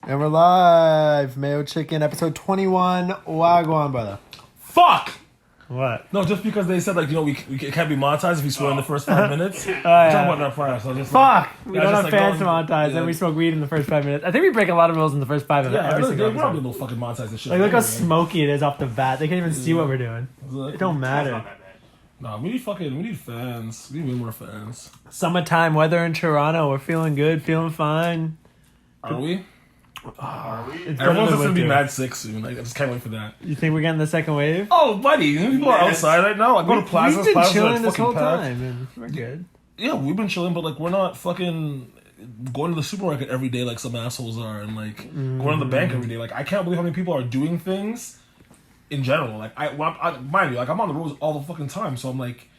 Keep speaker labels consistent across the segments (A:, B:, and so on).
A: And we're live. Mayo Chicken, episode 21. Wagwan, brother.
B: Fuck!
A: What?
B: No, just because they said, like, you know, we can't be monetized if we swear in the first 5 minutes.
A: Yeah.
B: Talk about that prior. So just
A: Fuck! We don't have
B: like,
A: fans to monetize, and we smoke weed in the first 5 minutes. I think we break a lot of rules in the first 5 minutes.
B: Yeah,
A: every single
B: we're not
A: episode.
B: gonna fucking monetize this shit.
A: Like, look how smoky it is off the bat. They can't even see what we're doing. It don't matter.
B: Nah, we need fans. We need way more fans.
A: Summertime weather in Toronto. We're feeling good, feeling fine.
B: Are we?
A: It's
B: Everyone's
A: better
B: just gonna be
A: than
B: mad sick soon. Like, I just can't wait for that.
A: You think we're getting the second wave?
B: Oh, buddy, people are outside right now. I go to plazas.
A: We've been
B: Plazas are
A: chilling
B: like
A: this
B: fucking
A: whole
B: packed.
A: time, and we're good.
B: Yeah, we've been chilling, but like we're not fucking going to the supermarket every day like some assholes are, and like going to the bank every day. Like, I can't believe how many people are doing things in general. Like, I mind you, like, I'm on the roads all the fucking time, so I'm like,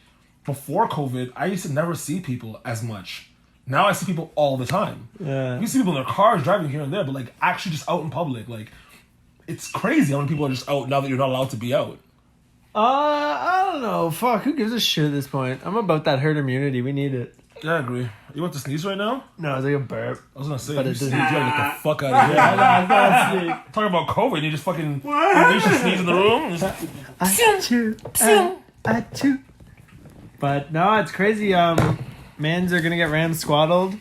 B: before COVID, I used to never see people as much. Now I see people all the time.
A: Yeah.
B: You see people in their cars driving here and there, but like actually just out in public. Like, it's crazy how many people are just out now that you're not allowed to be out.
A: I don't know. Fuck, who gives a shit at this point? I'm about that herd immunity. We need it.
B: Yeah, I agree. You want to sneeze right now?
A: No, it's like a burp.
B: I was gonna say,
A: But
B: you
A: it
B: sneeze,
A: doesn't-
B: you gotta get the fuck out of here. Talking about COVID, you just fucking you should sneeze in the room.
A: Achoo. But no, it's crazy. Mans are gonna get ram squaddled.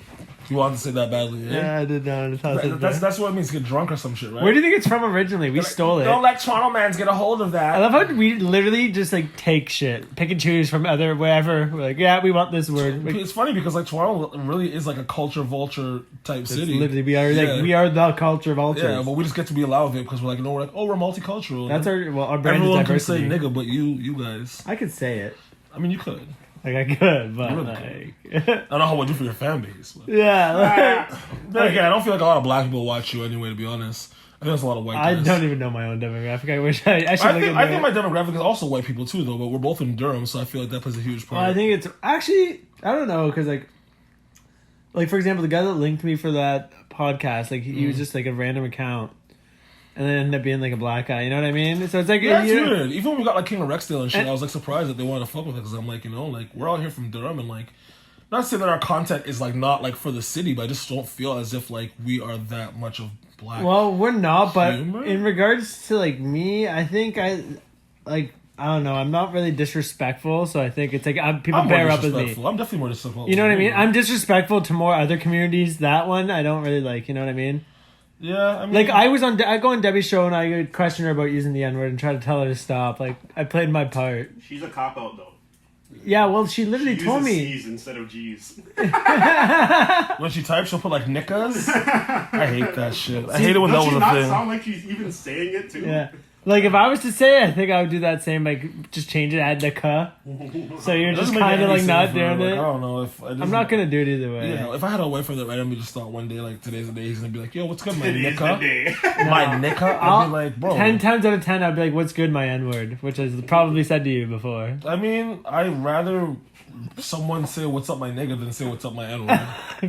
B: You wanted to say that badly, eh?
A: Yeah, I did not.
B: That's what it means to get drunk or some shit, right?
A: Where do you think it's from originally? We stole it.
B: Don't let Toronto mans get a hold of that.
A: I love how we literally just like take shit, pick and choose from other wherever. We're like, yeah, we want this word.
B: It's funny because like Toronto really is like a culture vulture type city.
A: Literally, we are like we are the culture vultures.
B: Yeah, but we just get to be allowed with it because we're like, you know, we're multicultural.
A: That's our brand
B: Everyone
A: is
B: can
A: diversity.
B: say nigga, but you guys.
A: I could say it.
B: I mean, you could.
A: Like I could, but
B: You really
A: like,
B: I don't know how it would do for your fan base. But.
A: yeah.
B: Then again, I don't feel like a lot of black people watch you anyway. To be honest, I think there's a lot of white
A: I
B: guys.
A: don't even know my own demographic. I wish I should.
B: I think my demographic is also white people too, though. But we're both in Durham, so I feel like that plays a huge part.
A: Well, I think it's actually I don't know because like for example, the guy that linked me for that podcast, like he was just like a random account, and then ended up being like a black guy. You know what I mean? So it's like
B: yeah, it's weird. Even when we got like King of Rexdale and shit, I was like surprised that they wanted to fuck with it because I'm like, you know, like we're all here from Durham and like. Not saying that our content is like not like for the city, but I just don't feel as if like we are that much of black.
A: Well, we're not, but
B: humor?
A: in regards to like me, I think I don't know. I'm not really disrespectful, so I think it's like people
B: I'm
A: bear
B: more
A: up with me.
B: disrespectful. I'm definitely more disrespectful.
A: You know what I mean? I'm disrespectful to more other communities. That one I don't really like. You know what I mean?
B: Yeah, I mean,
A: Like I go on Debbie's show and I question her about using the N-word and try to tell her to stop. Like I played my part.
C: She's a cop out though.
A: Yeah, well, she literally
C: She
A: told
C: uses
A: me.
C: C's instead of G's.
B: when she types, she'll put like nickas. I hate that shit. I hate it when that
C: Does
B: was
C: she
B: a
C: not
B: thing.
C: sound like she's even saying it too?
A: Yeah. Like if I was to say it, I think I would do that same, like just change it, add the "ka." So you're
B: It
A: just
B: doesn't make
A: kind of
B: any
A: like not
B: sense for
A: doing
B: her.
A: it.
B: Like, I don't know if
A: I'm not gonna do it either way.
B: Yeah, if I had a wife that randomly just thought one day like today's the day, he's gonna be like, "Yo, what's good, my
C: It is the
B: nicka?"
C: day.
B: My nicka. I'd be like, "Bro."
A: 10 times out of 10, I'd be like, "What's good, my N-word?" Which I've probably said to you before.
B: I mean, I'd rather someone say "What's up, my nigga" than say "What's up, my N-word."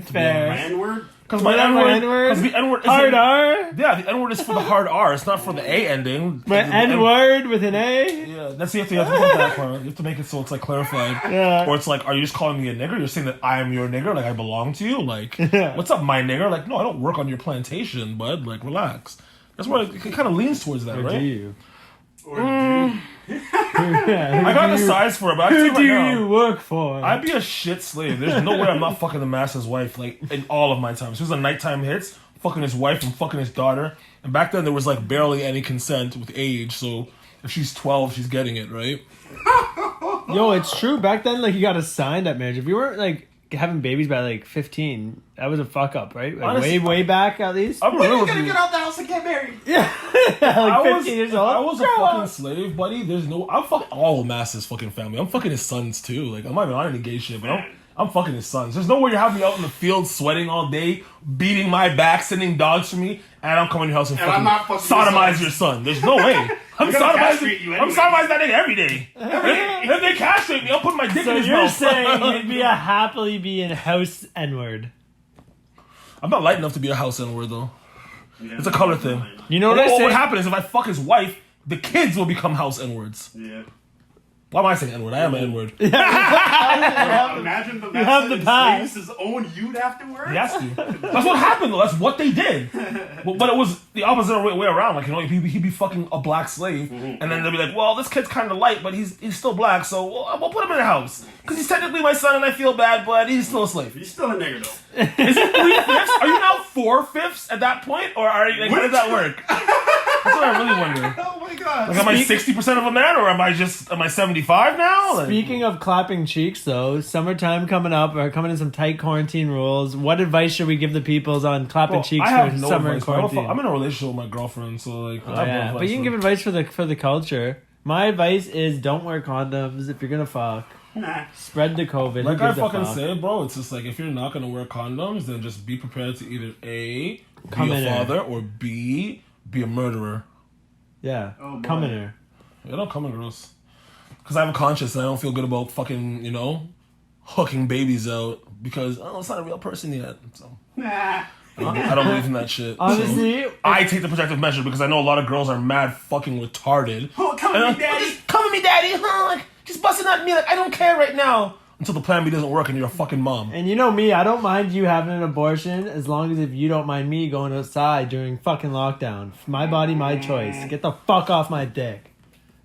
A: Fair.
C: N-word?
B: Because
A: What
B: my
A: up, my
B: N-word,
A: N-word?
B: because the N-word is
A: Hard R.
B: Yeah, the N-word is for the hard R. It's not for the A ending.
A: My
B: The
A: N-word with an A.
B: Yeah, that's you have to put that part. You have to make it so it's like clarified.
A: Yeah.
B: Or it's like, are you just calling me a nigger? You're saying that I am your nigger, like I belong to you? Like,
A: Yeah.
B: what's up, my nigger? Like, no, I don't work on your plantation, bud. Like, relax. That's where it kind of leans towards that,
A: Or
B: right?
A: do you?
C: Or do
B: I got the size for it, but I
A: Who
B: tell
A: do
B: you right
A: you
B: now,
A: work for?
B: I'd be a shit slave. There's no way I'm not fucking the master's wife, like, in all of my time. As soon as the nighttime hits, fucking his wife and fucking his daughter. And back then, there was, like, barely any consent with age, so if she's 12, she's getting it, right?
A: Yo, it's true. Back then, like, you got assigned that marriage. If you weren't, like, having babies by, like, 15, that was a fuck up, right? Like,
B: Honestly,
A: way back, at least.
B: I'm
C: When are
B: real
C: you
B: with
C: gonna
B: you.
C: get out the house and get married?
A: Yeah. like 15 years old.
B: I was a
A: Grow
B: fucking
A: up.
B: slave, buddy. There's no. I'm fucking all of Mass's fucking family. I'm fucking his sons too. Like, I'm not even on any gay shit, but I'm fucking his sons. There's no way you're having me out in the field sweating all day, beating my back, sending dogs for me, and I'm coming to your house and
C: And I'm not
B: fucking
C: fucking your
B: sodomize
C: sons.
B: your son. There's no way. I'm
C: They're gonna castrate you
B: sodomizing. I'm
C: anyway.
B: sodomizing that nigga every day. If they castrate me, I'll put my dick
A: So
B: in his
A: you're
B: mouth.
A: saying you'd be a happily be in house N-word.
B: I'm not light enough to be a house N-word though. It's a color thing.
A: You know what I
B: What
A: say?
B: would happen is if I fuck his wife, the kids will become house N-words.
C: Yeah.
B: Why am I saying N-word? I am an N-word.
C: Imagine the man
A: have the pass.
C: his own youth afterwards.
B: He has to. That's what happened, though. That's what they did. But it was the opposite way around. Like, he'd be fucking a black slave, and then they'd be like, well, this kid's kind of light, but he's still black, so we'll put him in the house. Because he's technically my son, and I feel bad, but he's still a slave.
C: He's still a nigger, though.
B: Is it 3/5? Are you now 4/5 at that point? Or are you, like, how does that work? That's what I really wonder.
C: Oh my god.
B: Like, am I 60% of a man, or am I 75 now? Like,
A: Speaking of clapping cheeks, though, summertime coming up, or coming in some tight quarantine rules. What advice should we give the peoples on clapping cheeks
B: I have
A: for
B: no
A: summer and
B: advice, bro.
A: quarantine?
B: I'm in a relationship with my girlfriend, so like, I have no
A: Yeah,
B: advice
A: but you can give advice for the culture. My advice is don't wear condoms if you're gonna fuck.
C: Nah.
A: Spread the COVID.
B: Like
A: Who
B: I
A: gives a
B: fucking
A: fuck?
B: say, bro, it's just like if you're not gonna wear condoms, then just be prepared to either A,
A: Come
B: be
A: in
B: a
A: her.
B: father, or B, be a murderer.
A: Yeah,
C: Oh, boy.
A: come in her.
B: Yeah, don't come in, girls. Because I have a conscience and I don't feel good about fucking, hooking babies out because it's not a real person yet. So
C: Nah.
B: I don't believe in that shit.
A: Honestly,
B: So I take the protective measure because I know a lot of girls are mad fucking retarded.
C: Oh, come
B: And
C: with
B: I'm
C: me, daddy.
B: just, come with me, daddy. Huh? Like, just busting at me like I don't care right now. Until the plan B doesn't work and you're a fucking mom.
A: and you know me, I don't mind you having an abortion as long as if you don't mind me going outside during fucking lockdown. My body, my choice. Get the fuck off my dick.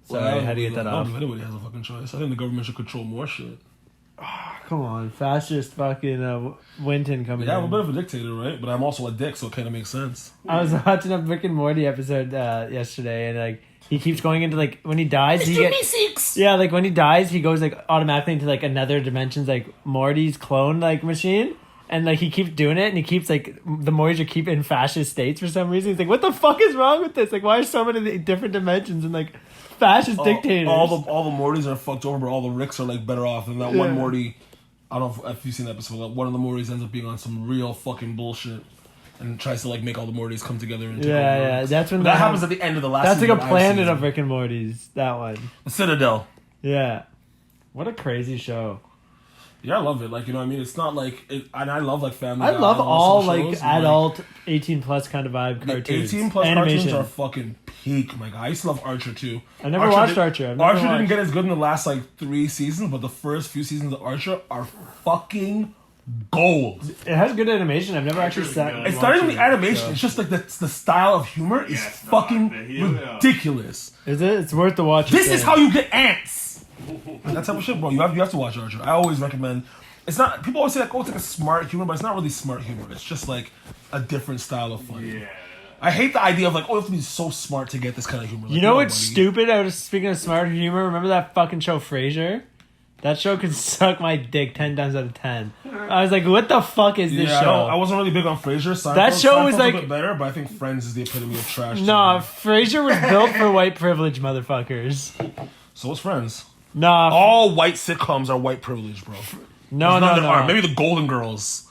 A: Sorry, I had to get that
B: I
A: off.
B: don't think anybody has a fucking choice. I think the government should control more shit.
A: Come on, fascist fucking Winton coming
B: Yeah, I'm a
A: in.
B: bit of a dictator, right? But I'm also a dick, so it kind of makes sense.
A: I was watching a Rick and Morty episode yesterday, and like he keeps going into like when he dies, yeah, like when he dies, he goes like automatically into like another dimension's like Morty's clone like machine, and like he keeps doing it, and he keeps like the Mortys are keep in fascist states for some reason. He's like, what the fuck is wrong with this? Like, why are so many different dimensions and like fascist dictators?
B: All the Mortys are fucked over, but all the Ricks are like better off. And that one
A: Yeah.
B: Morty, I don't know if you've seen the episode. Like, one of the Mortys ends up being on some real fucking bullshit and tries to like make all the Mortys come together. And take over the
A: yeah,
B: Ricks.
A: that's when
B: But that happens at the end of the last.
A: That's like
B: season
A: a
B: I've
A: planet
B: seen.
A: of Rick and Morty's. That one.
B: The Citadel.
A: Yeah. What a crazy show.
B: Yeah, I love it. Like, you know what I mean? It's not like it, and I love like Family
A: I
B: Guy,
A: love
B: and
A: all
B: some
A: like
B: shows, and,
A: adult 18 plus kind of vibe
B: The
A: cartoons.
B: 18 plus
A: Animation.
B: cartoons are fucking peak, my guy. I used to love Archer too.
A: I never watched
B: did-
A: Archer. I've never
B: Archer didn't
A: watched.
B: get as good in the last like 3 seasons, but the first few seasons of Archer are fucking gold.
A: It has good animation. I've never actually
C: Archer's
A: sat.
C: good.
B: It's not even the
A: watching it,
B: animation.
A: so.
B: It's just like the style of humor is
C: Yeah, it's not.
B: fucking
C: Yeah.
B: ridiculous.
A: Is it? It's worth the watch.
B: This is how you get ants. That type of shit, bro. You have to watch Archer. I always recommend. It's not. People always say like, oh, it's like a smart humor, but it's not really smart humor. It's just like a different style of funny.
C: Yeah.
B: I hate the idea of like, oh, you have to be so smart to get this kind of humor. Like,
A: You know
B: no,
A: what's
B: buddy.
A: stupid? I was speaking of smart humor. Remember that fucking show Frasier? That show could suck my dick 10 times out of 10. I was like, what the fuck is this
B: Yeah,
A: show?
B: I wasn't really big on Frasier. Seinfeld,
A: That show was
B: Seinfeld's
A: like-
B: a bit better, but I think Friends is the epitome of trash. to
A: Nah,
B: me.
A: Frasier was built for white privilege, motherfuckers.
B: So what's Friends?
A: Nah,
B: All white sitcoms are white privilege, bro.
A: no,
B: None
A: no,
B: that
A: no.
B: are. Maybe the Golden Girls.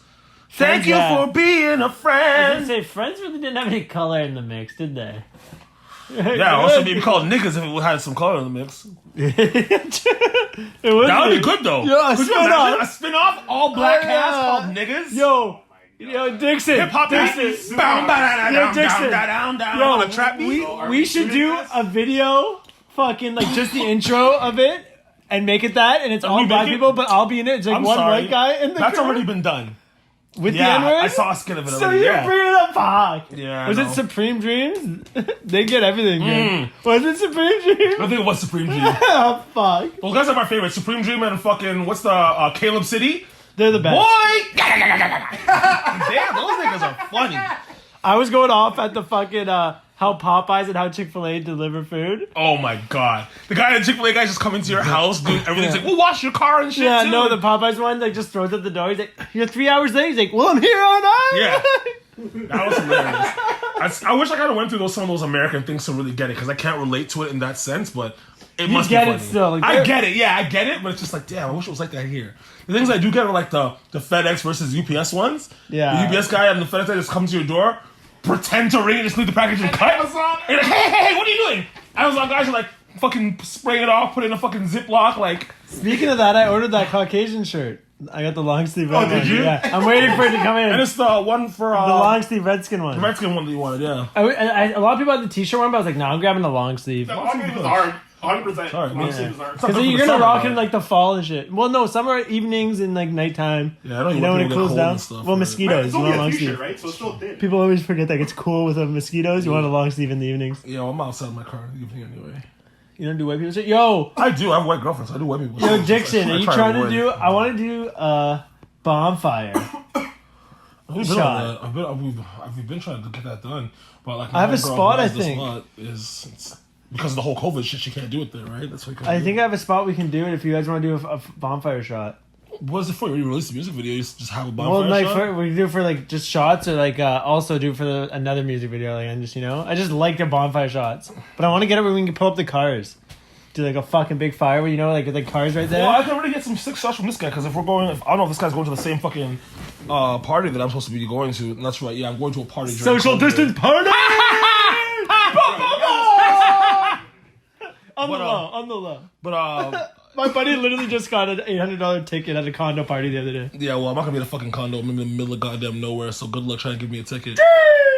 A: Friends,
B: Thank you
A: yeah.
B: for being a
A: I was gonna
B: friend.
A: say, Friends really didn't have any color in the mix, did they?
B: Yeah, also maybe called niggas if it had some color in the mix.
A: It was
B: That would be good though.
A: Yeah,
B: Could you
A: spin-off.
B: imagine a spin-off all black
A: Yeah.
B: cast called niggas?
A: Yo, Dixon.
B: Hip hop
A: Dixon.
B: Bow, down,
A: Yo, Dixon.
B: down,
A: Yo,
B: on a trap beat.
A: we should do a video, fucking like just the intro of it, and make it that, and it's all
B: we
A: black
B: make it?
A: people, but I'll be in it. It's like
B: I'm
A: one
B: sorry.
A: white guy in the
B: That's
A: crowd
B: already been done.
A: with
B: Yeah,
A: the N-word.
B: I saw a skit of it
A: So
B: already.
A: you're
B: Yeah.
A: bringing up fuck.
B: Yeah, I
A: Was
B: know.
A: it Supreme Dreams? They get everything. Good. Was it Supreme
B: I
A: Dreams?
B: think it was Supreme Dream.
A: Oh fuck,
B: Those guys are my favorite. Supreme Dream and fucking what's the Caleb City?
A: they're the best.
B: Boy! Damn, those niggas are funny.
A: I was going off at the fucking how Popeyes and how Chick-fil-A deliver food.
B: Oh my god. The guy at Chick-fil-A guys just come into your house, doing everything's like, we'll wash your car and shit
A: Yeah,
B: too.
A: no, the Popeyes one like just throws at the door. He's like, "You're 3 hours late." He's like, "Well, I'm here, aren't I?"
B: Yeah. That was hilarious. I wish I kind of went through some of those American things to really get it, because I can't relate to it in that sense, but it must
A: get
B: be
A: it
B: funny.
A: still, like,
B: I
A: they're-
B: get it, yeah, I get it, but it's just like, damn, I wish it was like that here. The things I do get are like the FedEx versus UPS ones.
A: Yeah.
B: The UPS guy and the FedEx guy just come to your door, pretend to ring and just leave the package and cut.
C: Amazon.
B: And like, hey, what are you doing? Amazon guys are like, fucking spraying it off, put it in a fucking Ziploc, like,
A: Speaking of that, I ordered that Caucasian shirt. I got the long sleeve red
B: Oh, did
A: one.
B: you?
A: Yeah, I'm waiting for it to come in.
B: and it's the one for
A: The long sleeve Redskin one.
B: Mexican one that you wanted, yeah.
A: A lot of people had the t-shirt one, but I was like, no, I'm grabbing the long sleeve.
C: That one was hard. 100%.
B: Sorry, man.
C: Honestly,
B: Yeah.
C: bizarre.
B: It's not
A: Because
B: good
A: you're
B: for the
A: gonna
B: summer,
A: rock
B: though.
A: in like the fall and shit. Well, no, summer evenings and like nighttime.
B: Yeah, I know
A: You know when it
B: get
A: cools
B: cold
A: down.
B: and stuff,
A: Well,
B: right?
A: mosquitoes.
C: It's
A: You
C: only
A: want
C: a
A: long
C: t-shirt,
A: sleeve.
C: right? So it's still thin.
A: People always forget that it's cool with the mosquitoes. You want a long sleeve in the evenings.
B: Yeah, well, I'm outside my car in the evening anyway.
A: You don't do white people shit. Yo,
B: I do. I have white girlfriends. I do white people.
A: yo,
B: shit.
A: Dixon,
B: I
A: are you
B: try
A: trying to
B: avoid
A: do?
B: it.
A: I want to do a bonfire.
B: We've been
A: shot.
B: on that. We've been trying to get that done, but like
A: I have
B: my
A: a
B: girl
A: spot,
B: who has
A: I
B: the
A: think.
B: spot it's because of the whole COVID shit. She can't do it there, right? That's why.
A: I think I have a spot we can do it if you guys want to do a bonfire shot.
B: What is it for? You release the music video. You just have a bonfire
A: Well, like
B: shot?
A: we can do it for like just shots, or like also do it for another music video. Like and just I just like the bonfire shots, but I want to get it where we can pull up the cars, do like a fucking big fire where like the cars right there.
B: Well, I can already get some sick shots from this guy because if I don't know if this guy's going to the same fucking party that I'm supposed to be going to. And that's right. Yeah, I'm going to a party. during
A: Social
B: COVID.
A: distance party. On the
B: What,
A: low, on the low.
B: But
A: My buddy literally just got an $800 ticket at a condo party the other day.
B: yeah, well, I'm not gonna be in a fucking condo. I'm in the middle of goddamn nowhere. So good luck trying to give me a ticket.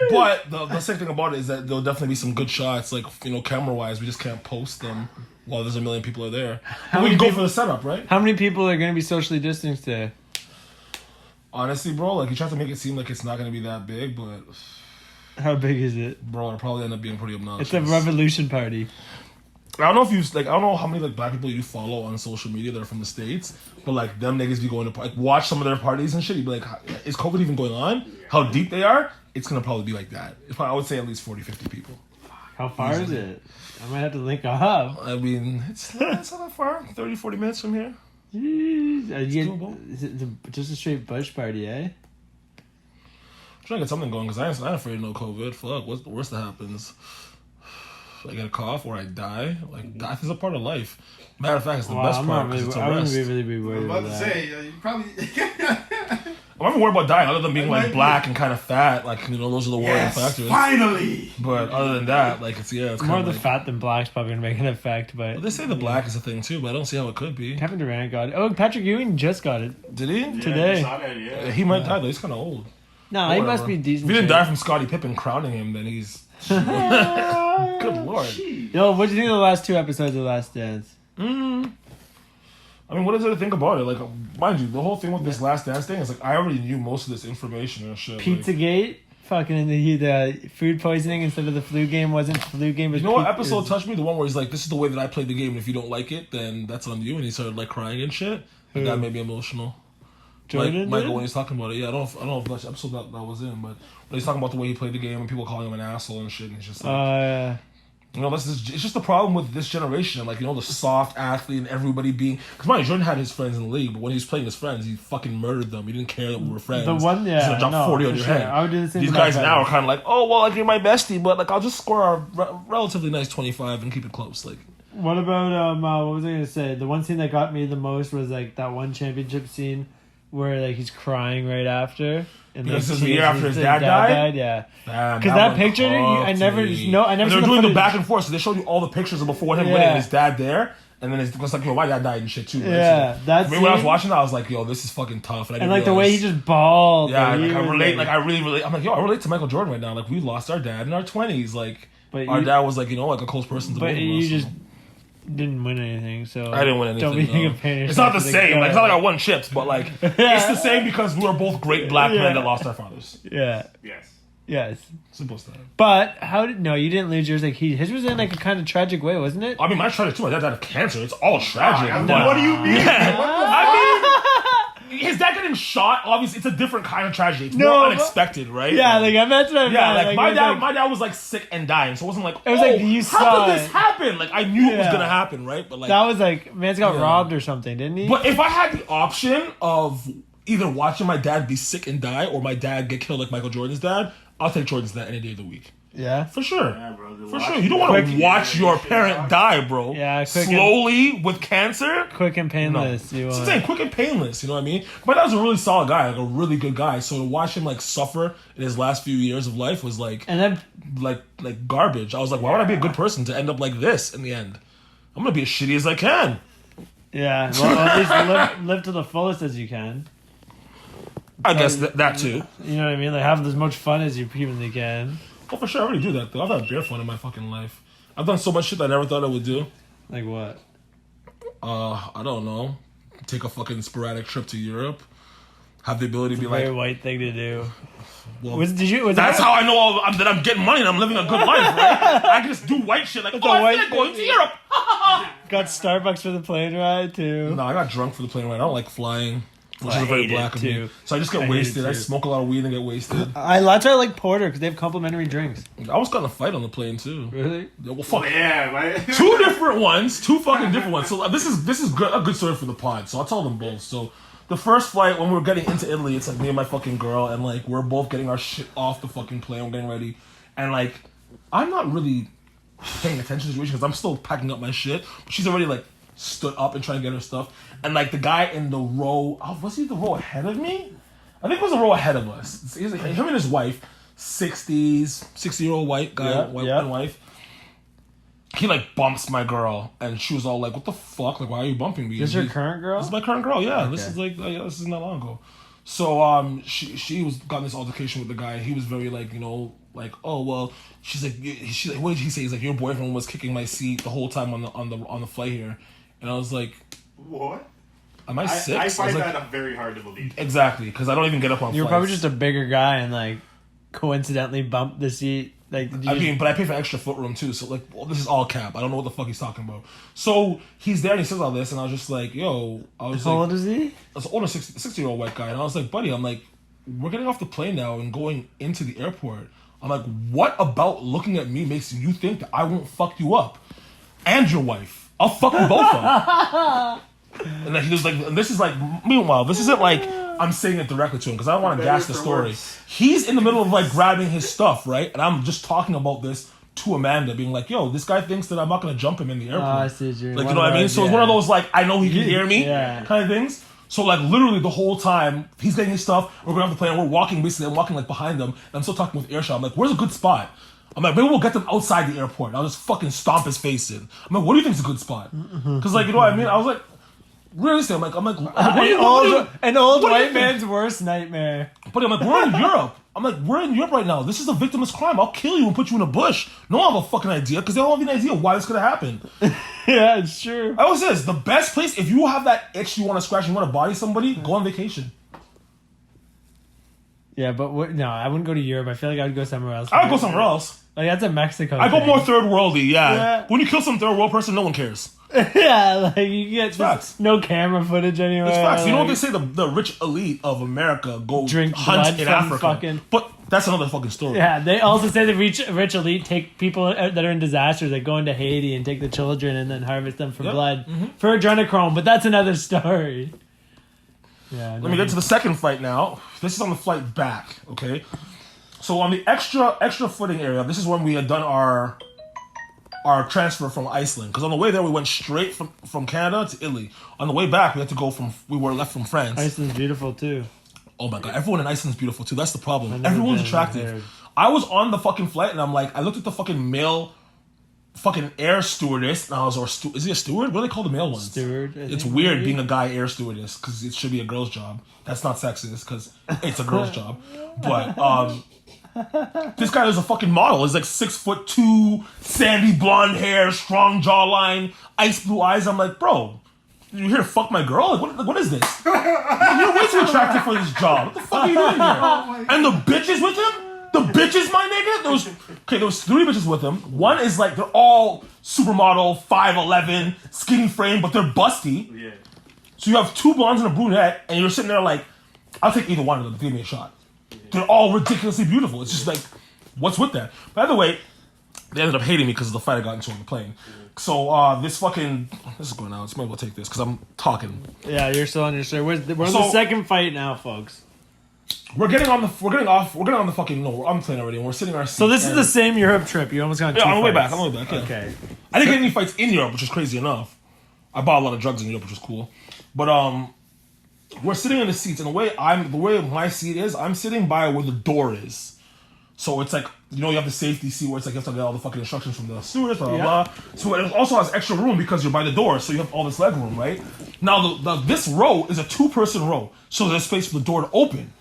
B: But the sick thing about it is that there'll definitely be some good shots, like camera wise. We just can't post them while there's a million people are there. But we
A: many
B: can go
A: people-
B: for the setup, right?
A: How many people are going to be socially distanced today?
B: Honestly, bro, like you try to make it seem like it's not gonna be that big, but
A: How big is it?
B: bro, it'll probably end up being pretty obnoxious.
A: It's a revolution party.
B: I don't know if I don't know how many like black people you follow on social media that are from the States, but like them niggas be going to like watch some of their parties and shit. You'd be like, is COVID even going on? How deep they are? It's gonna probably be like that. I would say at least 40, 50 people.
A: How far is it? I might have to link up.
B: I mean, it's not that far. 30, 40 minutes from here.
A: Jeez.
B: doable.
A: Is it just a straight bush party, eh?
B: I'm trying to get something going because I ain't afraid of no COVID. Fuck, what's the worst that happens? I get a cough or I die. Like death is a part of life. Matter of fact, it's the best part because it's a
A: I wouldn't
B: rest.
A: really be worried
C: I'm
A: about
C: about to
A: that.
C: say, you probably.
B: I'm not even worried about dying, other than being
C: might
B: like
C: be.
B: black and kind of fat. Like those are the worrying
C: Yes,
B: factors.
C: finally.
B: But other than that, like it's
A: More
B: kind
A: of the
B: of like,
A: fat than black's probably gonna make an effect, but
B: they say the black is a thing too, but I don't see how it could be.
A: Kevin Durant got it. Oh, Patrick Ewing just got it.
B: Did he?
C: Yeah,
A: Today.
C: I saw that, yeah.
B: He might die though. He's kind of old.
A: No, he
B: Whatever.
A: must be decent.
B: If he didn't
A: shape.
B: die from Scottie Pippen crowning him, then he's. Good lord.
A: Yo, what do you think of the last 2 episodes of Last Dance?
B: I mean, what is there to think about it? Like, mind you, the whole thing with this Last Dance thing is like I already knew most of this information and shit. Like,
A: Pizzagate, fucking the food poisoning instead of the flu game wasn't flu game. But
B: you know what episode touched me? The one where he's like, "This is the way that I played the game, and if you don't like it, then that's on you." And he started like crying and shit. And that made me emotional.
A: Jordan
B: Michael,
A: did?
B: when he's talking about it, yeah, I don't know if that episode that was in, but when he's talking about the way he played the game and people calling him an asshole and shit, and he's just like, it's just the problem with this generation, like the soft athlete and everybody being. Because mind you, Jordan had his friends in the league, but when he was playing his friends, he fucking murdered them. He didn't care that we were friends.
A: The one,
B: He's gonna drop 40 on
A: for
B: your
A: sure.
B: head.
A: I would do the same.
B: These
A: to
B: guys
A: my
B: now are
A: friends.
B: kind of like, oh well, like you're my bestie, but like I'll just score a relatively nice 25 and keep it close. Like,
A: What about what was I gonna say? The one scene that got me the most was like that one championship scene where like he's crying right after. And
B: Because
A: like,
B: this is the year after his dad died?
A: Yeah.
B: because
A: that picture, I never
B: And
A: seen
B: they're
A: the
B: doing the
A: footage.
B: back and forth, so they showed you all the pictures of before him
A: Yeah.
B: winning, and his dad there, and then it's like, yo, my dad died and shit too. Right?
A: Yeah,
B: So,
A: that's.
B: I mean, when I was watching that, I was like, yo, this is fucking tough. And, I
A: and
B: didn't
A: like the way he
B: realize-
A: just bawled.
B: Yeah,
A: like, he
B: like I
A: was,
B: relate. Like I really relate. I'm like, yo, I relate to Michael Jordan right now. Like we lost our dad in our 20s. Like
A: But
B: our
A: you-
B: dad was like like a close person to both
A: But
B: of us.
A: you
B: so.
A: just didn't win anything, so
B: I didn't win anything.
A: Don't be
B: no.
A: comparing.
B: It's not the
A: yourself to
B: same.
A: guy.
B: Like it's not like I won chips, but like it's the same because we were both great black
A: Yeah.
B: men that lost our fathers.
A: Yeah.
C: Yes.
A: Yes.
B: Simple as that.
A: But you didn't lose yours. Like his was in like a kind of tragic way, wasn't it?
B: I mean, my tragic too. My dad died of cancer. It's all tragic. but-
C: What do you mean?
B: I mean, his dad getting shot. Obviously, it's a different kind of tragedy. It's
A: No,
B: more
A: but-
B: unexpected, right?
A: Yeah, like I meant what I
B: Yeah,
A: meant.
B: like
A: it
B: my
A: was
B: dad,
A: like-
B: my dad was like sick and dying, so it wasn't like,
A: It was like, you
B: how
A: saw
B: did this
A: it.
B: happen? Like I knew it was
A: Yeah.
B: gonna happen, right? But like,
A: that was like man's got
B: Yeah.
A: robbed or something, didn't he?
B: but if I had the option of either watching my dad be sick and die or my dad get killed like Michael Jordan's dad, I'll take Jordan's dad any day of the week.
A: Yeah.
B: For sure.
C: Yeah, bro, the
B: For
C: watch-
B: sure. You don't want to
A: Quick-
B: watch your parent die, bro.
A: Yeah, quick and-
B: slowly with cancer.
A: Quick and painless. You
B: It's
A: want.
B: insane, quick and painless. You know what I mean? My dad was a really solid guy, like a really good guy. So to watch him like suffer in his last few years of life was like
A: And then
B: like garbage. I was like, why would I be a good person to end up like this in the end? I'm gonna be as shitty as I can.
A: yeah, well at least live to the fullest as you can.
B: I guess that too.
A: You know what I mean? Like have as much fun as you humanly can.
B: Oh, for sure, I already do that though. I've had beer fun in my fucking life. I've done so much shit that I never thought I would do.
A: Like what?
B: I don't know. Take a fucking sporadic trip to Europe. Have the ability to be
A: Very
B: like,
A: white thing to do.
B: well,
A: That's
B: how I know that I'm getting money and I'm living a good life, right? I can just do white shit like, I feel like going to Europe.
A: Got Starbucks for the plane ride too.
B: No, I got drunk for the plane ride. I don't like flying, which is very black of me. So I just get wasted. I smoke a lot of weed and get wasted.
A: That's why I like Porter because they have complimentary drinks.
B: I was got in a fight on the plane too.
A: Really?
B: Yeah, well, fuck.
C: Yeah, right?
B: Two different ones. Two fucking different ones. So this is a good story for the pod. So I'll tell them both. So the first flight, when we were getting into Italy, it's like me and my fucking girl, and like we're both getting our shit off the fucking plane. We're getting ready. And like, I'm not really paying attention to the situation because I'm still packing up my shit. But she's already like stood up and trying to get her stuff. And like the guy in the row, was he the row ahead of me? I think it was the row ahead of us. Him and his wife, 60-year-old white guy, white wife. He like bumps my girl, and she was all like, "What the fuck? Like, why are you bumping me?"
A: This is your current girl?
B: This is my current girl. Yeah,
A: Okay.
B: This is like this is not long ago. So she was got in this altercation with the guy. He was very like, like, oh well. She's like, what did he say? He's like, your boyfriend was kicking my seat the whole time on the flight here, and I was like,
C: what?
B: Am I sick?
C: I find
B: like,
C: that very hard to believe.
B: Exactly, because I don't even get up on.
A: You're
B: flights.
A: probably just a bigger guy and like coincidentally bumped the seat. Like,
B: but I pay for extra foot room too, so like, well, this is all cap. I don't know what the fuck he's talking about. So he's there and he says all this, and I was just like, yo,
A: how old is he?
B: I was an older 60-year-old white guy, and I was like, buddy, I'm like, we're getting off the plane now and going into the airport. I'm like, what about looking at me makes you think that I won't fuck you up and your wife? I'll fuck you both up. And then he was like, and this is like, meanwhile, this isn't like I'm saying it directly to him because I don't want to gas the story. He's in the middle of like grabbing his stuff, right? And I'm just talking about this to Amanda, being like, yo, this guy thinks that I'm not going to jump him in the airport.
A: I see you.
B: Like, you know what I mean? So it's one of those like, I know he can hear me kind of things. So like literally the whole time he's getting his stuff, we're going off the plane, we're walking basically, I'm walking like behind them, and I'm still talking with Earshot. I'm like, where's a good spot? I'm like, maybe we'll get them outside the airport. I'll just fucking stomp his face in. I'm like, what do you think's a good spot? Because like, you know what I mean? I was like, realistically, I'm like,
A: an old white man's worst nightmare.
B: But I'm like, we're in Europe. I'm like, we're in Europe right now. This is a victimless crime. I'll kill you and put you in a bush. No one have a fucking idea because they don't have an idea why this could have happened.
A: Yeah, it's true.
B: I always says the best place if you have that itch you want to scratch, you want to body somebody, go on vacation.
A: Yeah, but no, I wouldn't go to Europe. I feel like I would go somewhere else.
B: I would go somewhere else.
A: Like that's a Mexico.
B: I go
A: thing.
B: more third worldy. Yeah. When you kill some third world person, no one cares.
A: Yeah, like you get
B: facts.
A: No camera footage anywhere.
B: It's facts.
A: Like,
B: You know what they say? The rich elite of America go
A: drink
B: hunt in Africa.
A: Fucking...
B: But that's another fucking story.
A: Yeah, they also say the rich elite take people that are in disasters, like go into Haiti and take the children and then harvest them for blood for adrenochrome. But that's another story. Yeah.
B: Let me get to the second flight now. This is on the flight back. Okay. So on the extra footing area, this is when we had done our transfer from Iceland. Because on the way there, we went straight from Canada to Italy. On the way back, we were left from France.
A: Iceland's beautiful too.
B: Oh my God, everyone in Iceland's beautiful too. That's the problem. Everyone's attractive. I was on the fucking flight and I'm like, I looked at the fucking male fucking air stewardess. And I was, is he a steward? What do they call the male ones?
A: Steward.
B: It's weird being a guy air stewardess because it should be a girl's job. That's not sexist because it's a girl's job. But this guy is a fucking model. He's like 6'2", sandy blonde hair, strong jawline, ice blue eyes. I'm like, bro, you here to fuck my girl? Like, what is this? You're way too attractive for this job. What the fuck are you doing here? And the bitches with him? The bitches, my nigga? There was 3 bitches with him. One is like, they're all supermodel, 5'11", skinny frame, but they're busty.
C: Yeah.
B: So you have 2 blondes and a brunette, and you're sitting there like, I'll take either one of them. Give me a shot. They're all ridiculously beautiful. It's just like, what's with that? By the way, they ended up hating me because of the fight I got into on the plane. So this is going out. So might as well take this because I'm talking.
A: Yeah, you're still on your story. We're on the second fight now, folks.
B: We're getting on the fucking I'm the plane already, and we're sitting in our seats.
A: So this is the same Europe trip. You almost got 2
B: on the way
A: fights.
B: back. On the way back. Yeah.
A: Okay.
B: I didn't get any fights in Europe, which is crazy enough. I bought a lot of drugs in Europe, which was cool. But we're sitting in the seats, and the way my seat is, I'm sitting by where the door is. So it's like, you have the safety seat where it's like you have to get all the fucking instructions from the stewardess, blah, blah, blah. So it also has extra room because you're by the door, so you have all this leg room, right? Now, this row is a 2-person row, so there's space for the door to open.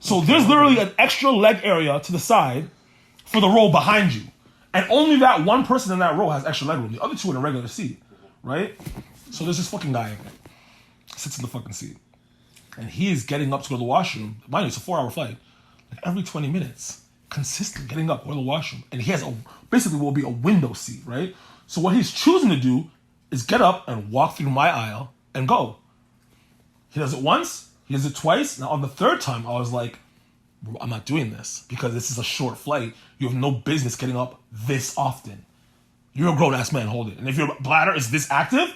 B: So there's literally an extra leg area to the side for the row behind you. And only that one person in that row has extra leg room. The other 2 in a regular seat. right? So there's this fucking guy sits in the fucking seat, and he is getting up to go to the washroom. Mind you, it's a 4-hour flight. Like every 20 minutes, consistent getting up, go to the washroom, and he has basically will be a window seat, right? So what he's choosing to do is get up and walk through my aisle and go. He does it once, he does it twice. Now on the third time, I was like, I'm not doing this because this is a short flight. You have no business getting up this often. You're a grown-ass man, hold it. And if your bladder is this active,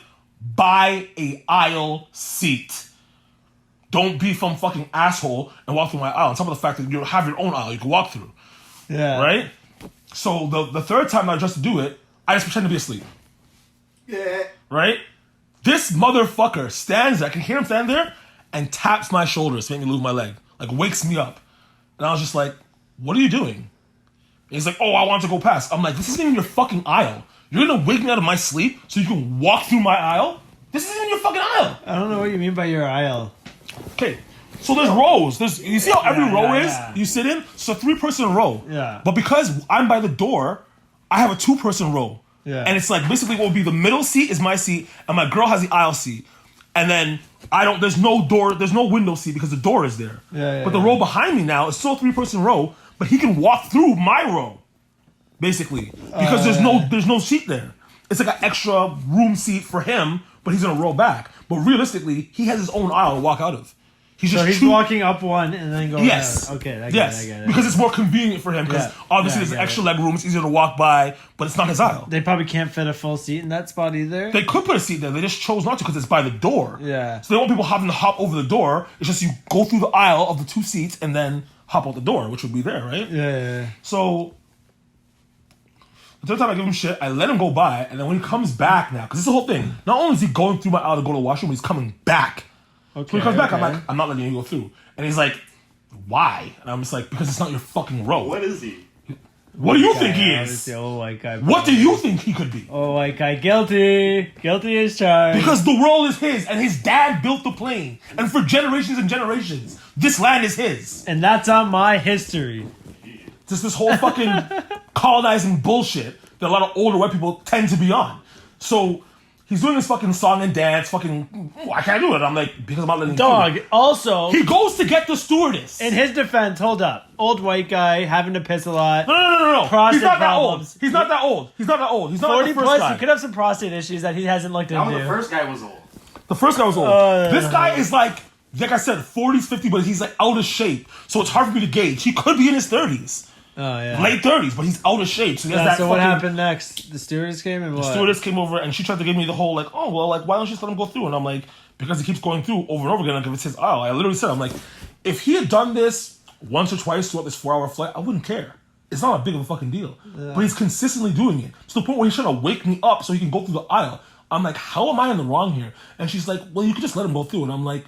B: buy a aisle seat. Don't be some fucking asshole and walk through my aisle. On top of the fact that you have your own aisle you can walk through.
A: Yeah.
B: Right? So the third time I just to do it, I just pretend to be asleep.
C: Yeah.
B: Right? This motherfucker stands there, I can hear him stand there, and taps my shoulders to make me lose my leg. Like, wakes me up. And I was just like, what are you doing? And he's like, oh, I want to go past. I'm like, this isn't even your fucking aisle. You're gonna wake me out of my sleep so you can walk through my aisle? This isn't even your fucking aisle.
A: I don't know what you mean by your aisle.
B: Okay, so there's rows. You see how every row is?
A: Yeah.
B: You sit in? It's a 3-person row.
A: Yeah.
B: But because I'm by the door, I have a 2-person row.
A: Yeah.
B: And it's like basically what would be the middle seat is my seat, and my girl has the aisle seat. And then there's no door, there's no window seat because the door is there.
A: Yeah,
B: but the row behind me now is still a 3-person row, but he can walk through my row. Basically. Because there's no seat there. It's like an extra room seat for him, but he's in a row back. But realistically, he has his own aisle to walk out of.
A: He's walking up one and then going out. Okay, I get it.
B: Because it's more convenient for him. Because obviously there's extra leg room. It's easier to walk by, but it's not his aisle.
A: They probably can't fit a full seat in that spot either.
B: They could put a seat there. They just chose not to because it's by the door.
A: Yeah.
B: So they want people having to hop over the door. It's just you go through the aisle of the 2 seats and then hop out the door, which would be there, right?
A: Yeah.
B: So the third time I give him shit, I let him go by, and then when he comes back now, because this is the whole thing. Not only is he going through my aisle to go to the washroom, he's coming back.
A: Okay.
B: So when he comes back, I'm like, I'm not letting you go through. And he's like, why? And I'm just like, because it's not your fucking row.
C: What is he?
B: What do you think he is?
A: Old white guy.
B: What do you think he could be?
A: Oh, white guy, guilty. Guilty as charged.
B: Because the world is his, and his dad built the plane. And for generations and generations, this land is his.
A: And that's on my history.
B: Just this whole fucking colonizing bullshit that a lot of older white people tend to be on. So he's doing this fucking song and dance, fucking, I can't do it. I'm like, because I'm not letting
A: Dog,
B: him.
A: also,
B: He goes to get the stewardess.
A: in his defense, hold up. Old white guy, having to piss a lot.
B: No.
A: Prostate
B: He's not
A: problems.
B: that old. He's not that old. He's not that old. He's not
A: 40
B: like the first
A: plus,
B: guy.
A: he could have some prostate issues that he hasn't looked into.
C: The first guy was old.
B: The first guy was old. This guy is like I said, 40s, 50s, but he's like out of shape. So it's hard for me to gauge. He could be in his 30s.
A: Oh, yeah.
B: Late 30s, but he's out of shape. So, he has that
A: so what happened next? The stewardess came and what?
B: The stewardess came over and she tried to give me the whole like, oh, well, like, why don't you just let him go through? And I'm like, because he keeps going through over and over again, like if it's his aisle. I literally said, I'm like, if he had done this once or twice throughout this 4-hour flight, I wouldn't care. It's not a big of a fucking deal. Yeah. But he's consistently doing it to the point where he's trying to wake me up so he can go through the aisle. I'm like, how am I in the wrong here? And she's like, well, you could just let him go through. And I'm like,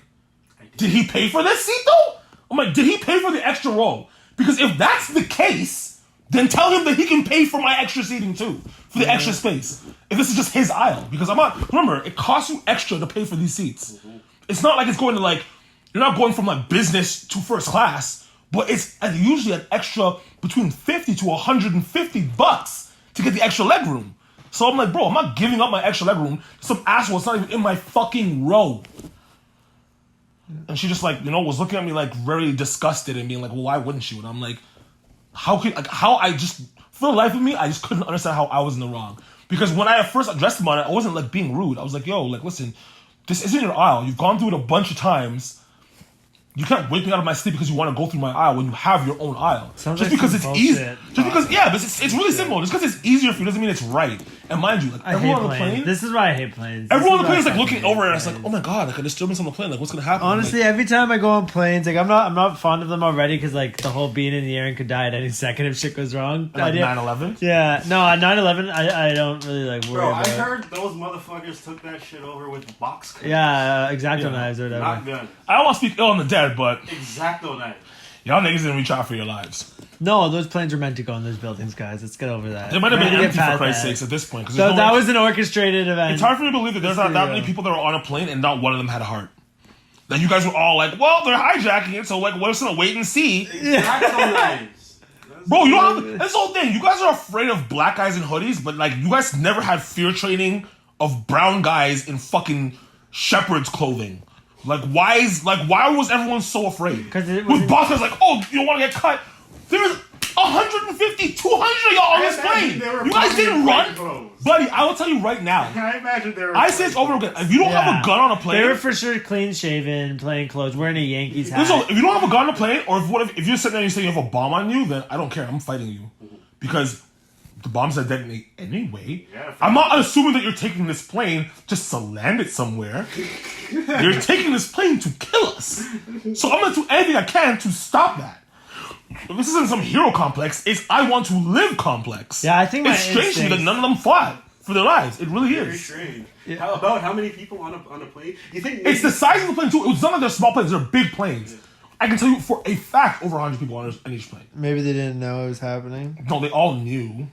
B: did he pay for this seat though? I'm like, did he pay for the extra row? Because if that's the case, then tell him that he can pay for my extra seating too, for the extra space. If this is just his aisle. Because I'm not, remember, it costs you extra to pay for these seats. It's not like it's going to like, you're not going from like business to first class, but it's usually an extra between 50 to 150 bucks to get the extra leg room. So I'm like, bro, I'm not giving up my extra leg room to some asshole that's not even in my fucking row. And she just like, was looking at me like very disgusted and being like, well, why wouldn't you? And I'm like, how I just, for the life of me, I just couldn't understand how I was in the wrong. Because when I first addressed him on it, I wasn't like being rude. I was like, yo, like, listen, this isn't your aisle. You've gone through it a bunch of times. You can't wake me out of my sleep because you want to go through my aisle when you have your own aisle.
A: Sounds
B: just
A: like
B: because it's
A: bullshit.
B: easy. Just because, but it's really simple. Just because it's easier for you doesn't mean it's right. And mind you, like everyone on the plane.
A: This is why I hate planes.
B: Everyone on the plane is like looking over and it's like, oh my god, like a disturbance on the plane. Like what's gonna happen?
A: Honestly,
B: like,
A: every time I go on planes, like I'm not fond of them already because like the whole being in the air and could die at any second if shit goes wrong.
B: Like 9/11.
A: Yeah, no, at 9/11, I don't really like worry about.
C: I heard those motherfuckers took that shit over with box cutters.
A: Yeah, X-Acto knives or whatever.
C: Not good.
B: I don't want to speak ill on the dead, but
C: X-Acto knives.
B: y'all niggas didn't reach out for your lives.
A: No, those planes were meant to go in those buildings, guys. Let's get over that.
B: It might have been
A: We need to
B: empty
A: get
B: for
A: past
B: Christ's
A: that.
B: sakes at this point.
A: So that was an orchestrated event.
B: It's hard for me to believe that there's not that many people that were on a plane and not one of them had a heart. That you guys were all like, well, they're hijacking it, so like, what's gonna wait and see?
C: X-Acto knives.
B: Bro, you don't have that's the whole thing. You guys are afraid of black guys in hoodies, but like, you guys never had fear training of brown guys in fucking shepherd's clothing. Like, why was everyone so afraid?
A: Because
B: with Boston's like, oh, you don't want to get cut. There's 150, 200 of y'all on this plane. You guys didn't run? Buddy, I will tell you right now.
C: I imagine they were.
B: I say this over again. If you don't have a gun on a plane...
A: They were for sure clean-shaven, plain clothes, wearing a Yankees hat.
B: Listen, if you don't have a gun on a plane, or if you're sitting there and you say you have a bomb on you, then I don't care. I'm fighting you. Because the bombs are detonate anyway. Yeah, I'm not assuming that you're taking this plane just to land it somewhere. You're taking this plane to kill us. So I'm going to do anything I can to stop that. This isn't some hero complex. It's I want to live complex.
A: Yeah, I think
B: it's strange that none of them fought for their lives. It really
C: Very
B: is.
C: strange. Yeah. How many people on a plane? You think
B: it's the size of the plane too? It's not like they're small planes; they're big planes. Yeah. I can tell you for a fact, over 100 people on each plane.
A: Maybe they didn't know it was happening.
B: No, they all knew.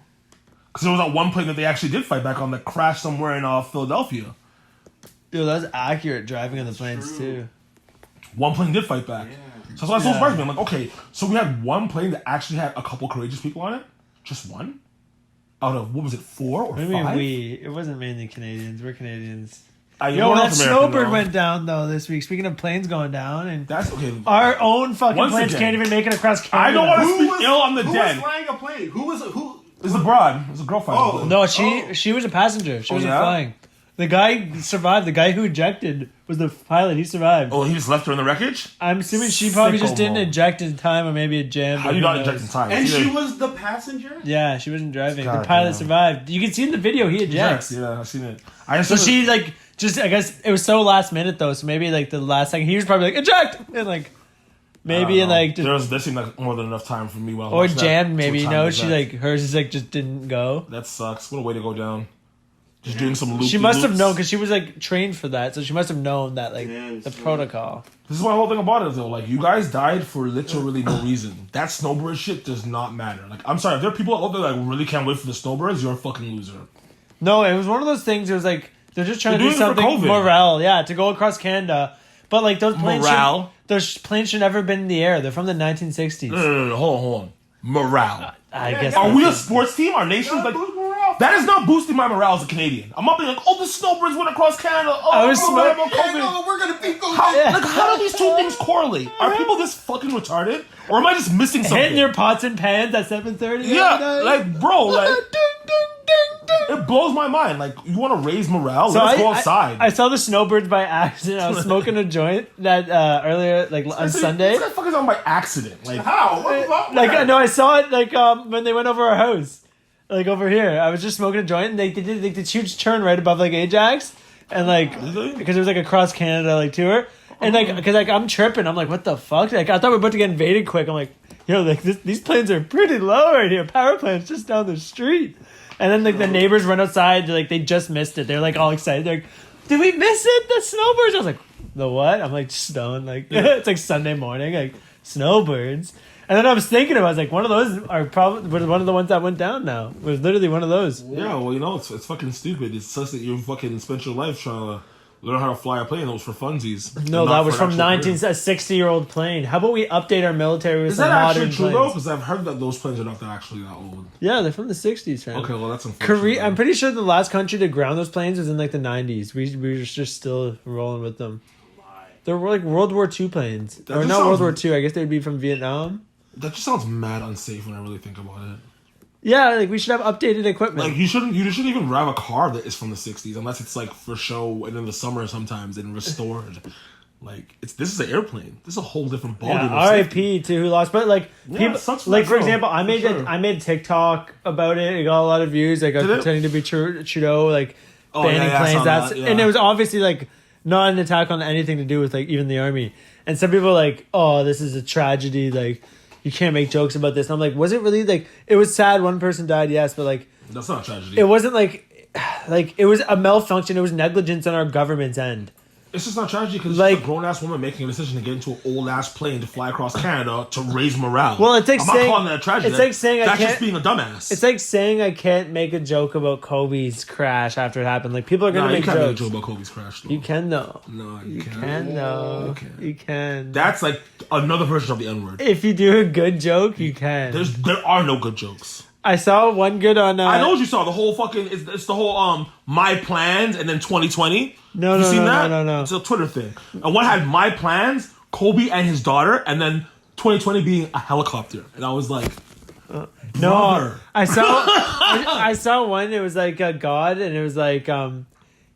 B: Because there was that one plane that they actually did fight back on that crashed somewhere in Philadelphia.
A: Yo, that's accurate driving on the planes too.
B: One plane did fight back. Yeah. So that's why I so surprised me. I'm like, okay, so we had one plane that actually had a couple courageous people on it? Just one? Out of, what was it, 4 or 5?
A: It wasn't mainly Canadians. We're Canadians.
B: Yo,
A: that snowbird went down, though, this week. Speaking of planes going down, and
B: that's okay.
A: Our own fucking planes can't even make it across Canada.
B: I don't want to speak ill on the dead.
C: Who was flying a plane?
B: It was a broad. It was a girl flying.
A: No, she was a passenger. She wasn't flying. The guy survived. The guy who ejected was the pilot. He survived.
B: Oh, he just left her in the wreckage?
A: I'm assuming she probably just didn't eject in time, or maybe it jammed.
B: How do you not eject in time?
C: And she was the passenger?
A: Yeah, she wasn't driving. The pilot survived. You can see in the video he ejects.
B: Yeah, I've seen it.
A: So she, like, just, I guess, it was so last minute, though, so maybe, like, the last second, he was probably like, eject! And, like, maybe, and, like...
B: There seemed like more than enough time for me while
A: or jammed, maybe, you know? She, like, hers is, like, just didn't go.
B: That sucks. What a way to go down. Just doing some loop.
A: She must have known, because she was, like, trained for that, so she must have known that, like, the protocol.
B: This is my whole thing about it, though. Like, you guys died for literally no reason. That snowbird shit does not matter. Like, I'm sorry, if there are people out there that really can't wait for the snowbirds, you're a fucking loser.
A: No, it was one of those things, it was, like, they're just trying to do something morale, to go across Canada. But, like, those planes should never been in the air. They're from the 1960s.
B: No, hold on. Morale.
A: I guess.
B: Are we a sports team? Our nation's like... That is not boosting my morale as a Canadian. I'm not being like, oh, the snowbirds went across Canada. Oh,
A: I was
C: we're going to beat those guys.
B: Like, how do these two things correlate? Are people this fucking retarded? Or am I just missing something?
A: Hitting your pots and pans at 7:30?
B: Yeah, like, bro, like... It blows my mind. Like, you want to raise morale? Let's go outside.
A: I saw the snowbirds by accident. I was smoking a joint that earlier, like on Sunday.
B: This guy fucking on by accident. Like
C: how?
A: Like no, I saw it like when they went over our house, like over here. I was just smoking a joint, and they did like this huge turn right above like Ajax, and like because it was like a cross Canada like tour, and like because like I'm tripping. I'm like, what the fuck? Like I thought we were about to get invaded quick. I'm like, yo, like these planes are pretty low right here. Power plants just down the street. And then like the neighbors run outside, like they just missed it. They're like all excited. They're like, did we miss it? The snowbirds. I was like, the what? I'm like stoned. Like it's like Sunday morning, like snowbirds. And then I was thinking, I was like, one of those are probably one of the ones that went down now. It was literally one of those.
B: Yeah, well, you know, it's fucking stupid. It's such that you fucking spent your life trying to learn how to fly a plane. That was for funsies.
A: No, that was from a 60-year-old plane. How about we update our military with some modern planes? Is that actually true, though?
B: Because I've heard that those planes are not actually that old.
A: Yeah, they're from the 60s, man.
B: Okay, well, that's unfortunate.
A: I'm pretty sure the last country to ground those planes was in, like, the 90s. We were just still rolling with them. They're, like, World War II planes. Or not World War II. I guess they'd be from Vietnam.
B: That just sounds mad unsafe when I really think about it.
A: Yeah, like we should have updated equipment.
B: Like you shouldn't even drive a car that is from the 60s unless it's like for show and in the summer sometimes and restored. Like this is an airplane. This is a whole different ballgame.
A: Yeah, R.I.P. to who lost. But like people, like for example, I made a TikTok about it. It got a lot of views. Like I was pretending to be Trudeau, like banning planes. And it was obviously like not an attack on anything to do with like even the army. And some people are like, oh, this is a tragedy. Like. You can't make jokes about this. And I'm like, was it really like, it was sad. One person died, yes, but like,
B: that's not a tragedy.
A: It wasn't like it was a malfunction. It was negligence on our government's end.
B: It's just not tragedy because it's just a grown ass woman making a decision to get into an old ass plane to fly across Canada to raise morale.
A: Well, it's like
B: I'm not calling that a tragedy.
A: It's like saying
B: that's just being a dumbass.
A: It's like saying I can't make a joke about Kobe's crash after it happened. Like people are gonna make jokes. You can't make a joke about Kobe's crash. Though. You can though.
B: No, you can't.
A: Can though. You can.
B: That's like another version of the N word.
A: If you do a good joke, you can.
B: There are no good jokes.
A: I saw one good on.
B: I know what you saw. The whole fucking it's the whole my plans and then 2020.
A: No,
B: you seen that?
A: No.
B: It's a Twitter thing. And one had my plans, Kobe and his daughter, and then 2020 being a helicopter. And I was like,
A: no, I saw one. It was like God, and it was like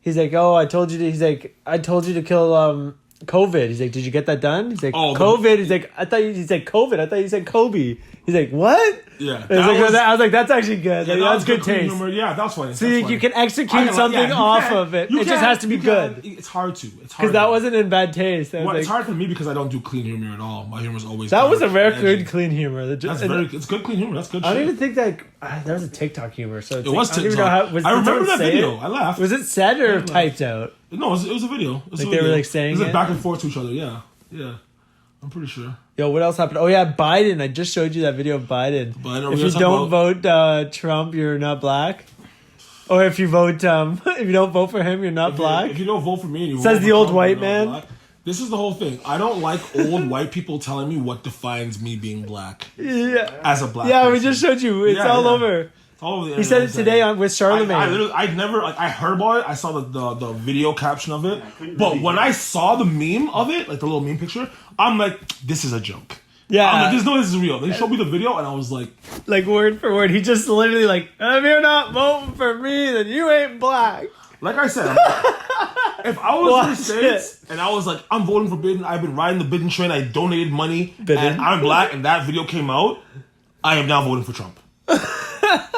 A: he's like, oh, I told you to kill COVID. He's like, did you get that done? He's like, COVID. He's like, he said COVID. I thought you said Kobe. He's like, what?
B: Yeah.
A: I was like, that's actually good.
B: Yeah,
A: that's good taste.
B: Humor. Yeah, that's funny.
A: So you can execute something off of it. It just has to be good.
B: It's hard to.
A: Because that wasn't in bad taste.
B: It's hard for me because I don't do clean humor at all. My humor is always.
A: That was a very good clean humor.
B: It's good clean humor. That's good.
A: I don't even think that was a TikTok humor. So
B: it was TikTok. I remember that video. I laughed.
A: Was it said or typed out?
B: No, it was a video.
A: They were like saying
B: it was like back and forth to each other. Yeah. I'm pretty sure.
A: Yo, what else happened? Oh yeah, Biden. I just showed you that video of Biden. If you don't vote Trump, you're not black. Or if you vote, if you don't vote for him, you're not black.
B: If you don't vote for me, you
A: says the old white man.
B: Black. This is the whole thing. I don't like old white people telling me what defines me being black.
A: Yeah.
B: As a black.
A: Yeah,
B: person.
A: we just showed you. It's all over.
B: He
A: said it today with Charlemagne.
B: I never I heard about it. I saw the video caption of it, but when I saw the meme of it, like the little meme picture, I'm like, this is a joke.
A: Yeah,
B: I'm like, there's no, this is real. They showed me the video, and I was like
A: word for word. He just literally like, if you're not voting for me, then you ain't black.
B: Like I said, if I was in the States and I was like, I'm voting for Biden, I've been riding the Biden train, I donated money, and I'm black, and that video came out, I am now voting for Trump.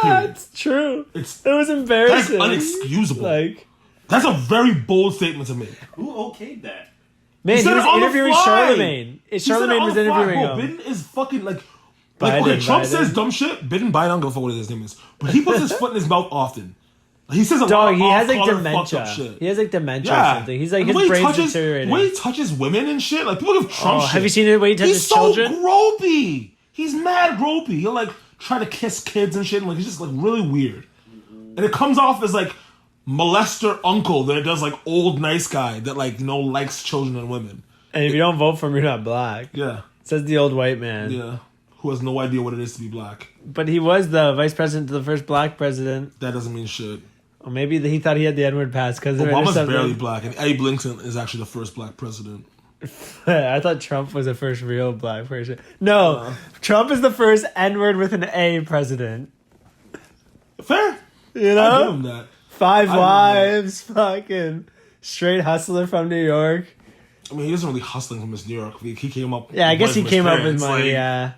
A: It's true. It was embarrassing.
B: That's unexcusable. That's a very bold statement to make.
C: Who okayed that?
A: Man, he was interviewing Charlemagne. Charlemagne was interviewing him.
B: Biden is fucking okay, Trump says dumb shit. Biden, I don't give a fuck what his name is. But he puts his foot in his mouth often. He says a lot of
A: dementia. Shit. He has dementia or something. He's like, his brain's deteriorating.
B: The way he touches women and shit, like people give Trump shit.
A: Have you seen the way he touches children?
B: He's so gropey. He's mad gropey. He'll like try to kiss kids and shit. And, like, he's just like really weird. And it comes off as like molester uncle that does like old nice guy that like likes children and women. And
A: if you don't vote for him, you're not black.
B: Yeah.
A: Says the old white man.
B: Yeah. Who has no idea what it is to be black.
A: But he was the vice president to the first black president.
B: That doesn't mean shit.
A: Or maybe he thought he had the N-word pass because
B: Obama's barely black, and Eddie Blinken is actually the first black president.
A: I thought Trump was the first real black person. No, Trump is the first N-word with an A president.
B: Fair.
A: You know?
B: I give him that.
A: 5 wives, fucking straight hustler from New York.
B: I mean, he isn't really hustling from his New York. He came up.
A: Yeah, I guess he came up with money. Yeah,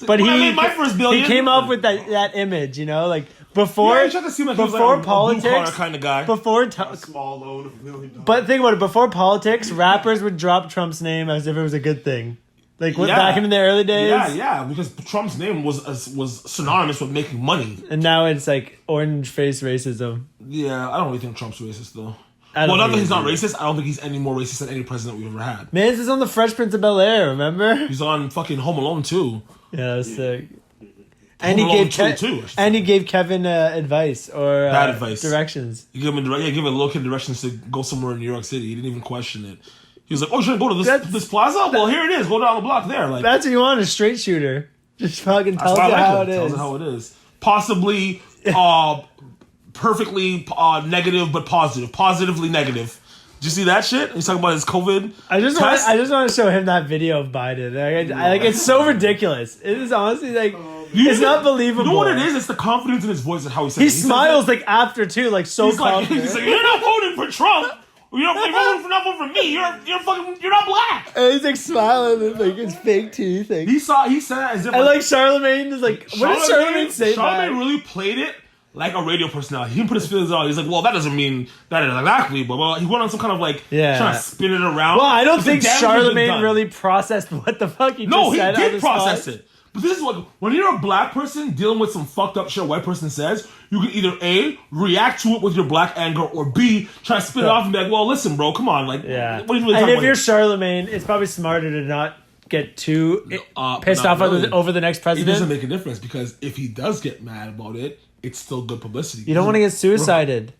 A: but
B: I made my first billion.
A: He came up with that image, like before.
B: Yeah, he tried to seem like he was like
A: politics,
B: a blue-collar kind of guy.
C: A small loan of $1 million.
A: But think about it. Before politics, rappers would drop Trump's name as if it was a good thing. Back in the early days.
B: Yeah, because Trump's name was synonymous with making money.
A: And now it's like orange face racism.
B: Yeah, I don't really think Trump's racist though. Well, not that he's not racist. I don't think he's any more racist than any president we've ever had.
A: Mans is on the Fresh Prince of Bel-Air, remember?
B: He's on fucking Home Alone too.
A: Yeah, that's sick. And he gave Kevin advice or
B: bad advice,
A: directions.
B: You give him a little kid directions to go somewhere in New York City. He didn't even question it. He was like, "Oh, should I go to this plaza? Well, here it is. Go down the block there." Like
A: that's what you want, a straight shooter. Just fucking tells you how it is.
B: Tells you how it is. Possibly, perfectly negative, but positive. Positively negative. Did you see that shit? He's talking about his COVID.
A: I just want to show him that video of Biden. It's so ridiculous. It is honestly like it's not believable.
B: You know what it is? It's the confidence in his voice and how he says.
A: He smiles like after too, like so confident.
B: He's like, "You're not voting for Trump. You're not voting for me. You're not black."
A: And he's like smiling with like his fake teeth. Like,
B: he said it as if.
A: And like Charlemagne is like, what did Charlemagne say?
B: Charlemagne really played it like a radio personality. He didn't put his feelings out. He's like, well, that doesn't mean that exactly, but well, he went on some kind of like trying to spin it around.
A: Well, I don't think Charlemagne really processed what the fuck he just said.
B: No, he did process it. But this is what, when you're a black person dealing with some fucked up shit a white person says, you can either A, react to it with your black anger, or B, try to spin it off and be like, well, listen, bro, come on. Like, what are you really talking about?
A: And if you're Charlemagne, it's probably smarter to not get too pissed off over the next president.
B: It doesn't make a difference, because if he does get mad about it, it's still good publicity.
A: You don't want to get suicided.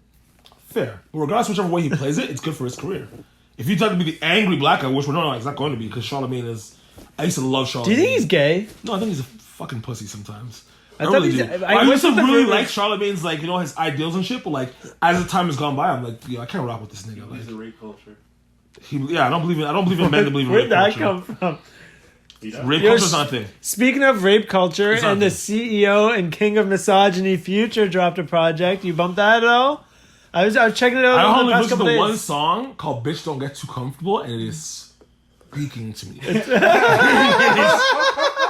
B: Fair. But regardless whichever way he plays it, it's good for his career. If you try to be the angry black guy, which we're not, it's not going to be, because Charlemagne is... I used to love Charlemagne.
A: Do you think he's gay?
B: No, I think he's a fucking pussy sometimes. I really do. I used to really like Charlamagne's, like, you know, his ideals and shit, but like as the time has gone by, I'm like, yo, I can't rock with this nigga. Like,
C: he's a rape culture.
B: I don't believe in men that believe in rape culture.
A: Where'd that come from?
B: Rape culture's not a thing.
A: Speaking of rape culture, and the CEO and king of misogyny, Future, dropped a project. You bumped that at all? I was checking it out.
B: I only listened to one song called "Bitch Don't Get Too Comfortable," and it is speaking to me. It is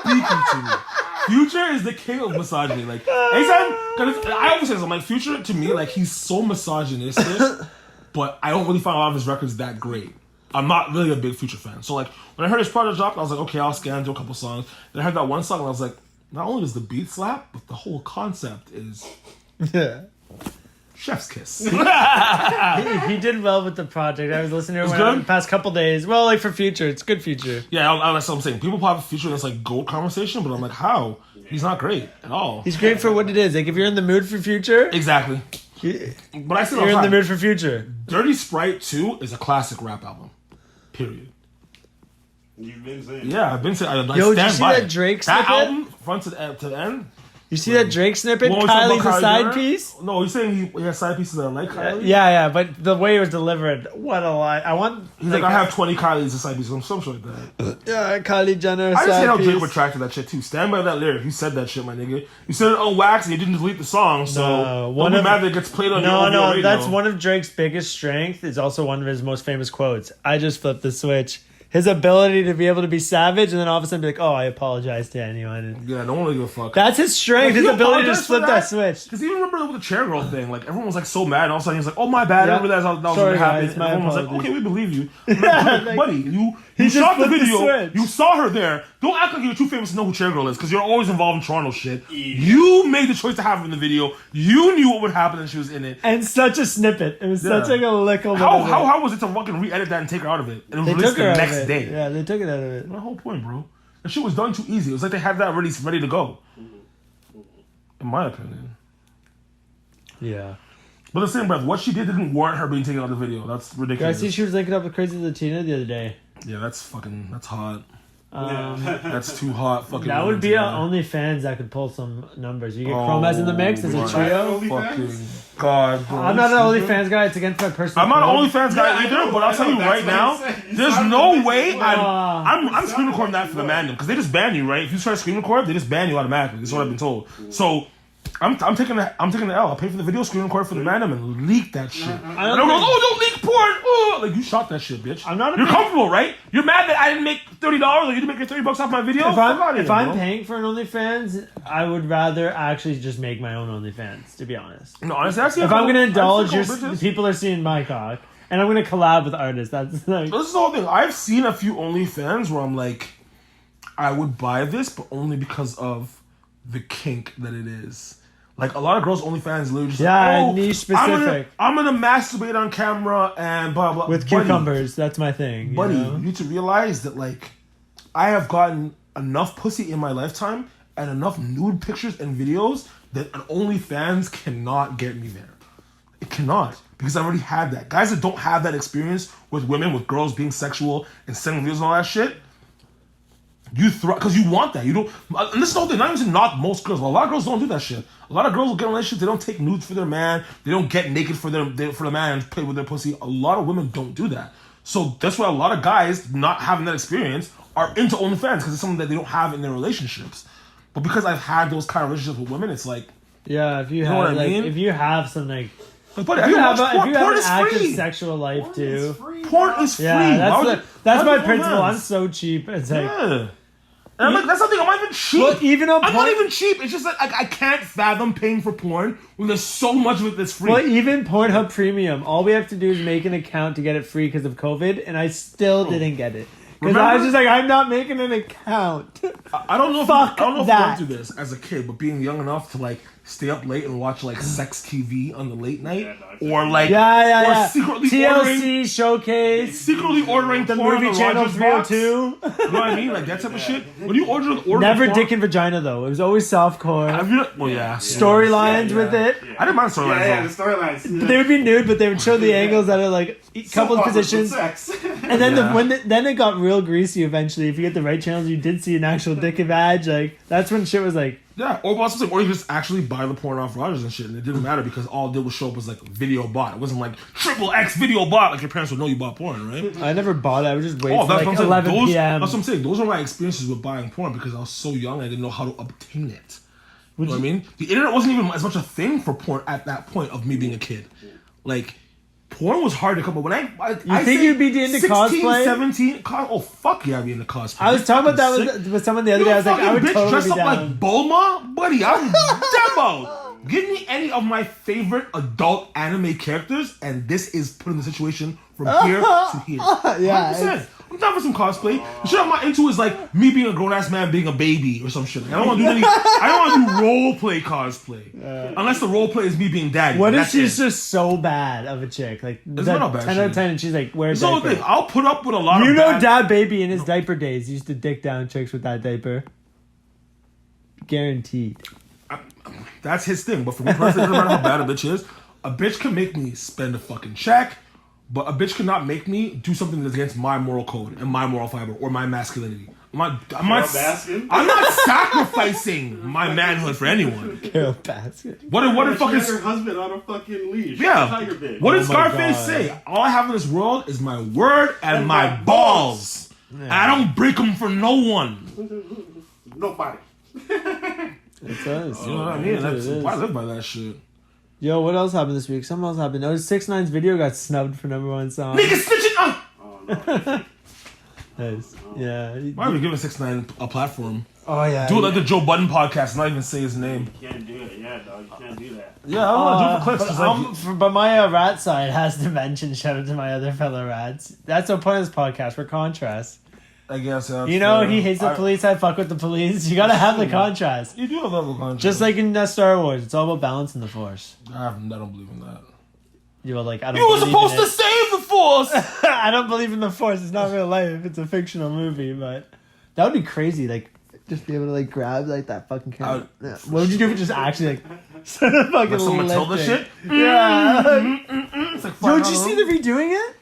B: speaking to me. Future is the king of misogyny. Like, anytime, I always say this, I'm like, Future to me, like, he's so misogynistic, but I don't really find a lot of his records that great. I'm not really a big Future fan. So, like, when I heard his project drop, I was like, okay, I'll scan through a couple songs. Then I heard that one song, and I was like, not only does the beat slap, but the whole concept is chef's kiss.
A: he did well with the project. I was listening to it the past couple days. Well, like, for Future, it's good Future.
B: Yeah, that's what I'm saying. People pop Future in this, like, GOAT conversation, but I'm like, how? He's not great at all.
A: He's great for what it is. Like, if you're in the mood for Future...
B: Exactly. But I still
A: you're in the mood for Future.
B: Dirty Sprite 2 is a classic rap album. Period.
C: You've been saying.
B: Yeah, I've been saying. I
A: Yo,
B: stand
A: did you see
B: by
A: that Drake
B: that
A: snippet?
B: album, front to end.
A: You see that Drake snippet? Kylie's a side piece?
B: No, he's saying he has side pieces that are like Kylie?
A: Yeah, but the way it was delivered, what a lie.
B: He's like, I have 20 Kylies as side pieces, some shit like that.
A: Yeah, Kylie Jenner,
B: I just hate how
A: piece.
B: Drake retracted that shit too. Stand by that lyric. You said that shit, my nigga. You said it on wax and you didn't delete the song, so don't be mad that it gets played on your radio.
A: That's one of Drake's biggest strengths. It's also one of his most famous quotes. I just flipped the switch. His ability to be able to be savage and then all of a sudden be like, oh, I apologize to anyone.
B: Yeah, don't really give a fuck.
A: That's his strength, his ability to just flip that switch.
B: Because you remember with the chair girl thing, like everyone was like so mad and all of a sudden he was like, oh my bad, I didn't realize that was going to happen. And everyone was like, okay, we believe you. Like, buddy, you shot the video, you saw her there. Don't act like you're too famous to know who chair girl is because you're always involved in Toronto shit. You made the choice to have her in the video. You knew what would happen and she was in it.
A: And such a snippet. It was such like a little
B: How was it to fucking re-edit that and take her out of it? And it was released the next day.
A: Yeah, they took it out of it.
B: My whole point, bro. That shit was done too easy. It was like they had that ready to go. In my opinion.
A: Yeah.
B: But the same breath, what she did didn't warrant her being taken out of the video. That's ridiculous.
A: I see she was linking up with Crazy Latina the other day.
B: Yeah, that's hot. That's too hot. Fucking.
A: That would be OnlyFans that could pull some numbers. You get Chromaz in the mix as a trio.
B: Fucking God, bro.
A: I'm not an OnlyFans guy. It's against my personal.
B: I'm not an OnlyFans guy either. But I'll tell you right now, there's no way I'm screen recording that for the Mandem because they just ban you, right? If you try to screen record, they just ban you automatically. That's what I've been told. So. I'm taking the L. I'll pay for the video, screen record for the Mandem, and leak that shit. And everyone goes, don't leak porn. Oh, like you shot that shit, bitch. You're comfortable, right? You're mad that I didn't make $30 or you didn't make your $30 off my video.
A: If I'm paying for an OnlyFans, I would rather actually just make my own OnlyFans. To be honest,
B: no, honestly,
A: if I'm gonna indulge, people are seeing my cock, and I'm gonna collab with artists. That's like
B: this is the whole thing. I've seen a few OnlyFans where I'm like, I would buy this, but only because of the kink that it is. Like, a lot of girls' OnlyFans literally just
A: niche specific.
B: I'm gonna masturbate on camera and blah, blah.
A: With cucumbers, that's my thing.
B: Buddy, you need to realize that, like, I have gotten enough pussy in my lifetime and enough nude pictures and videos that an OnlyFans cannot get me there. It cannot. Because I already had that. Guys that don't have that experience with women, with girls being sexual and sending videos and all that shit, you because you want that. You don't. And this is the whole thing. Not even to knock most girls, but a lot of girls don't do that shit. A lot of girls will get in relationships. They don't take nudes for their man. They don't get naked for the man and play with their pussy. A lot of women don't do that. So that's why a lot of guys not having that experience are into OnlyFans because it's something that they don't have in their relationships. But because I've had those kind of relationships with women, it's like,
A: if you have if you have some like.
B: But
A: if you have an active sexual life too,
B: porn is free.
A: Yeah, that's my principle. I'm so cheap. It's like.
B: Yeah. And I'm like, that's something. I'm not even cheap.
A: Well,
B: I'm not even cheap. It's just that I can't fathom paying for porn when there's so much of it that's free.
A: Well, even Pornhub Premium, all we have to do is make an account to get it free because of COVID, and I still didn't get it. Because I was just like, I'm not making an account.
B: I don't know if you went through this as a kid, but being young enough to like stay up late and watch like sex TV on the late night, or like or secretly
A: TLC Showcase,
B: secretly ordering
A: the
B: porn
A: movie
B: on the
A: channel
B: Rogers
A: 302.
B: You know what I mean? Like that type of shit. When you order
A: never
B: porn,
A: dick and vagina though. It was always softcore. Storylines with it.
B: I didn't mind storylines.
C: Yeah, the storylines.
A: But they would be nude, but they would show the angles that are like couple of positions. And then then it got real greasy eventually. If you get the right channels, you did see an actual dick and vag. Like that's when shit was like
B: Yeah, or you just actually buy the porn off Rogers and shit, and it didn't matter because all it did was show up as like video bought. It wasn't like XXX video bought, like your parents would know you bought porn, right?
A: I never bought it. I would just wait for like 11 p.m.
B: That's what I'm saying. Those are my experiences with buying porn because I was so young I didn't know how to obtain it. You know what I mean? The internet wasn't even as much a thing for porn at that point of me being a kid. Like, porn was hard to come up. When I
A: think you'd be into
B: 16,
A: cosplay?
B: 17, oh fuck yeah, I'd be into cosplay.
A: I was talking about that with someone the other day. I was like, I would
B: bitch
A: totally
B: dressed
A: be
B: up
A: down.
B: like Bulma? Buddy, I'm demo. Give me any of my favorite adult anime characters, and this is putting the situation from here to here.
A: Yeah,
B: 100%. I'm down for some cosplay. The shit I'm not into is like me being a grown ass man being a baby or some shit. Like, I don't want to do I don't want to do role play cosplay unless the role play is me being daddy.
A: What if she's just so bad of a chick? Like
B: it's not a bad
A: 10 out of 10, and she's like, "Where's
B: the thing? I'll put up with a lot of.
A: You know, Dad Baby in his diaper days used to dick down chicks with that diaper. Guaranteed.
B: That's his thing. But for me personally, it doesn't matter how bad a bitch is. A bitch can make me spend a fucking check. But a bitch cannot make me do something that's against my moral code and my moral fiber or my masculinity. I'm not sacrificing my manhood for anyone.
A: Carol Baskin.
B: What if fucking
C: her husband on a fucking leash?
B: Yeah.
C: Tiger bitch.
B: What did Scarface say? All I have in this world is my word and my balls. Yeah. And I don't break them for no one.
C: Nobody.
A: It does.
B: You know what I mean? I live by that shit.
A: Yo, what else happened this week? Something else happened. 6ix9ine's video got snubbed for #1 song.
B: Nigga snitching up!
C: Oh, no.
A: Nice. Yeah.
B: Why are we giving 6ix9ine a platform?
A: Oh, yeah.
B: Do it like the Joe Budden podcast, not even say his name.
C: You can't do it. Yeah, dog. You can't do that.
B: Yeah, I don't want to do it for clips.
A: But my rat side has to mention, shout out to my other fellow rats. That's the point of this podcast, for contrast.
B: I guess.
A: You know, he hates the police, I fuck with the police. You gotta have the contrast.
B: You do have level contrast.
A: Just like in Star Wars, it's all about balancing the Force.
B: I don't believe in that.
A: You were like, I don't.
B: You were supposed to save the Force!
A: I don't believe in the Force. It's not real life. It's a fictional movie, but that would be crazy. Like, just be able to like grab like that fucking camera. Yeah. What would you do if it just actually like sort of fucking
B: like some Matilda shit?
A: Yeah.
B: It's like,
A: yo, did you see they're redoing it?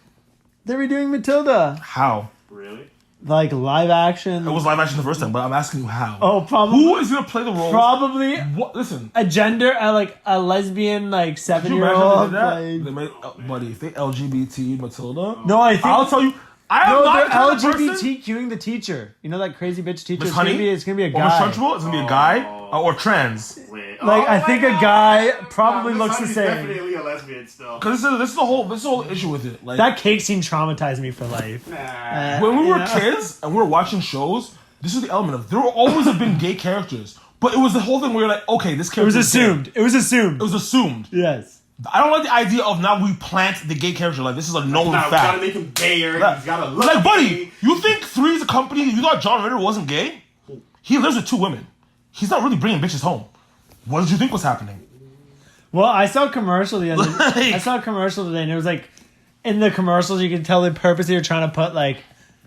A: They're redoing Matilda.
B: How?
C: Really?
A: Like live action.
B: It was live action the first time, but I'm asking you how.
A: Oh, probably.
B: Who is gonna play the role?
A: Probably.
B: What? Listen.
A: A gender, like a lesbian, like 7-year-old.
B: They made, buddy, if they LGBT Matilda.
A: No, I think.
B: I'll tell you. They're
A: LGBTQing the teacher. You know that crazy bitch teacher? It's gonna be a guy.
B: It's gonna be a guy or trans.
C: Wait.
A: Like I think a guy probably looks the same.
C: Definitely a lesbian still.
B: Because this is the whole issue with it. Like
A: that cake scene traumatized me for life.
B: When we were kids and we were watching shows, this is the element of there will always have been gay characters, but it was the whole thing where you're like, okay, this character.
A: It was assumed. Yes.
B: I don't like the idea of now we plant the gay character like this is a known fact.
C: Gotta make him gayer. He's gotta look
B: like, buddy, you think Three's a company? You thought John Ritter wasn't gay? He lives with 2 women. He's not really bringing bitches home. What did you think was happening?
A: Well, I saw a commercial the other. I saw a commercial today, and it was like in the commercials you could tell they purposely were trying to put like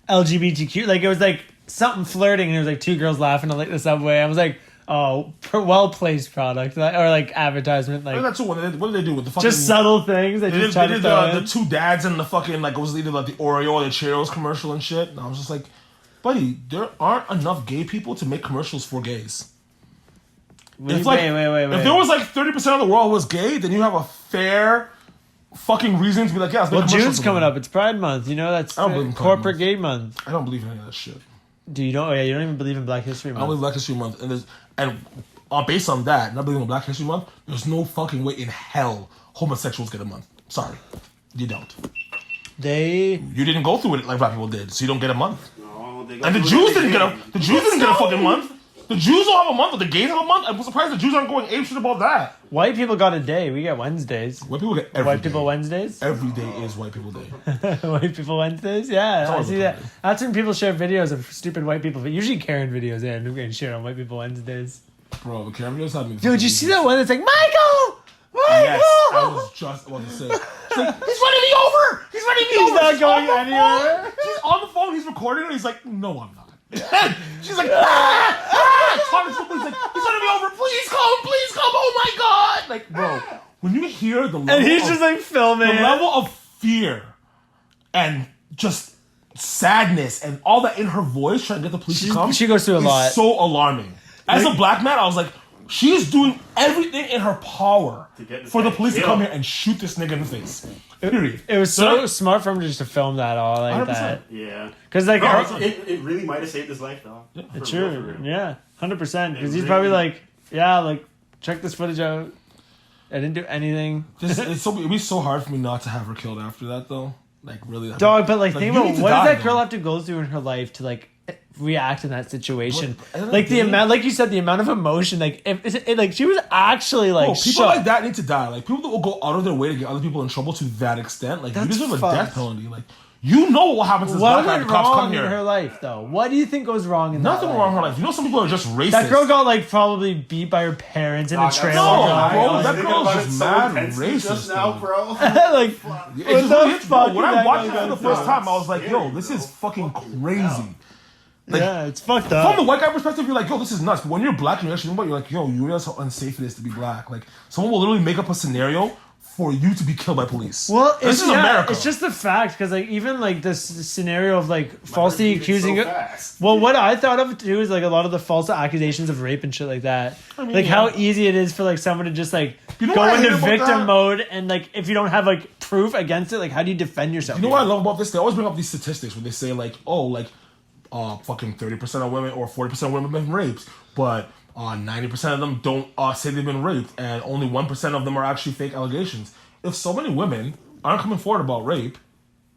A: LGBTQ. Like it was like something flirting, and there was like 2 girls laughing on like the subway. I was like, oh, well placed product or like advertisement. Like
B: that's what did they do with the fucking
A: just subtle things? They did
B: the 2 dads and the fucking like it was either like the Oreo or the Cheerios commercial and shit. And I was just like, buddy, there aren't enough gay people to make commercials for gays.
A: Wait.
B: If there was like 30% of the world was gay, then you have a fair fucking reason to be like, yeah.
A: Well, June's coming up. It's Pride Month. You know that's corporate gay month.
B: I don't believe in any of that shit.
A: Do you know? Yeah, you don't even believe in Black History Month.
B: I believe Black History Month, and based on that, not believing in Black History Month, there's no fucking way in hell homosexuals get a month. Sorry, you don't. You didn't go through it like black people did, so you don't get a month.
C: No,
B: and the Jews didn't get a fucking month. The Jews don't have a month, but the gays have a month. I'm surprised the Jews aren't going apeshit about that.
A: White people got a day. We get Wednesdays.
B: White people get every
A: White
B: day.
A: people Wednesdays?
B: Every day is White People Day.
A: White people Wednesdays? Yeah, I see that. That's when people share videos of stupid white people, but usually Karen videos and share on White people Wednesdays.
B: Bro, the Karen videos have me.
A: Dude, did you see that one that's like, Michael!
B: Yes, I was just about to say. She's like, he's running me over! He's
A: not going anywhere.
B: He's on the phone, he's recording, and he's like, no, I'm not. She's like, he's like, he's running me over, please come, oh my god! Like, bro, when you hear the level
A: and he's just like filming
B: the level of fear and just sadness and all that in her voice trying to get the police to come,
A: she goes through a lot.
B: So alarming. As a black man, I was like, she is doing everything in her power for the police to come here and shoot this nigga in the face. Period.
A: It was so smart for him just to film that all like 100%. That.
C: Yeah.
A: Because like
C: it really might have saved his life though.
A: Yeah. True. Yeah. 100%. Because he's probably like, yeah, like check this footage out. I didn't do anything.
B: It'd be so hard for me not to have her killed after that though. Like really.
A: Dog, but like think about what does that girl have to go through in her life to like react in that situation? Like the amount, like you said, the amount of emotion. Like if like she was actually like
B: people
A: shook.
B: like that need to die. Like people that will go out of their way to get other people in trouble to that extent. Like you deserve a death penalty. Like you know what happens to this black guy. The cops come here.
A: In her life though? What do you think goes wrong in
B: Nothing
A: that
B: wrong in her life. You know some people are just racist.
A: That girl got like probably beat by her parents in a trailer.
B: No, bro, that girl is just mad racist just now, bro.
A: Like
B: it's really fuck. When I watched it for the first time, I was like, yo, this is fucking crazy. Like,
A: yeah, it's fucked up.
B: From the white guy perspective, you're like, yo, this is nuts. But when you're black and you're actually thinking about it, you're like, yo, you realize how unsafe it is to be black. Like, someone will literally make up a scenario for you to be killed by police.
A: Well, this is America. It's just the fact, because like even like this scenario of like falsely accusing it. Well, what I thought of too is like a lot of the false accusations of rape and shit like that. I mean, like how easy it is for like someone to just like go into victim mode, and like if you don't have like proof against it, like how do you defend yourself?
B: You know what I love about this? They always bring up these statistics where they say like, oh, like fucking 30% of women or 40% of women have been raped, but 90% of them don't say they've been raped, and only 1% of them are actually fake allegations. If so many women aren't coming forward about rape,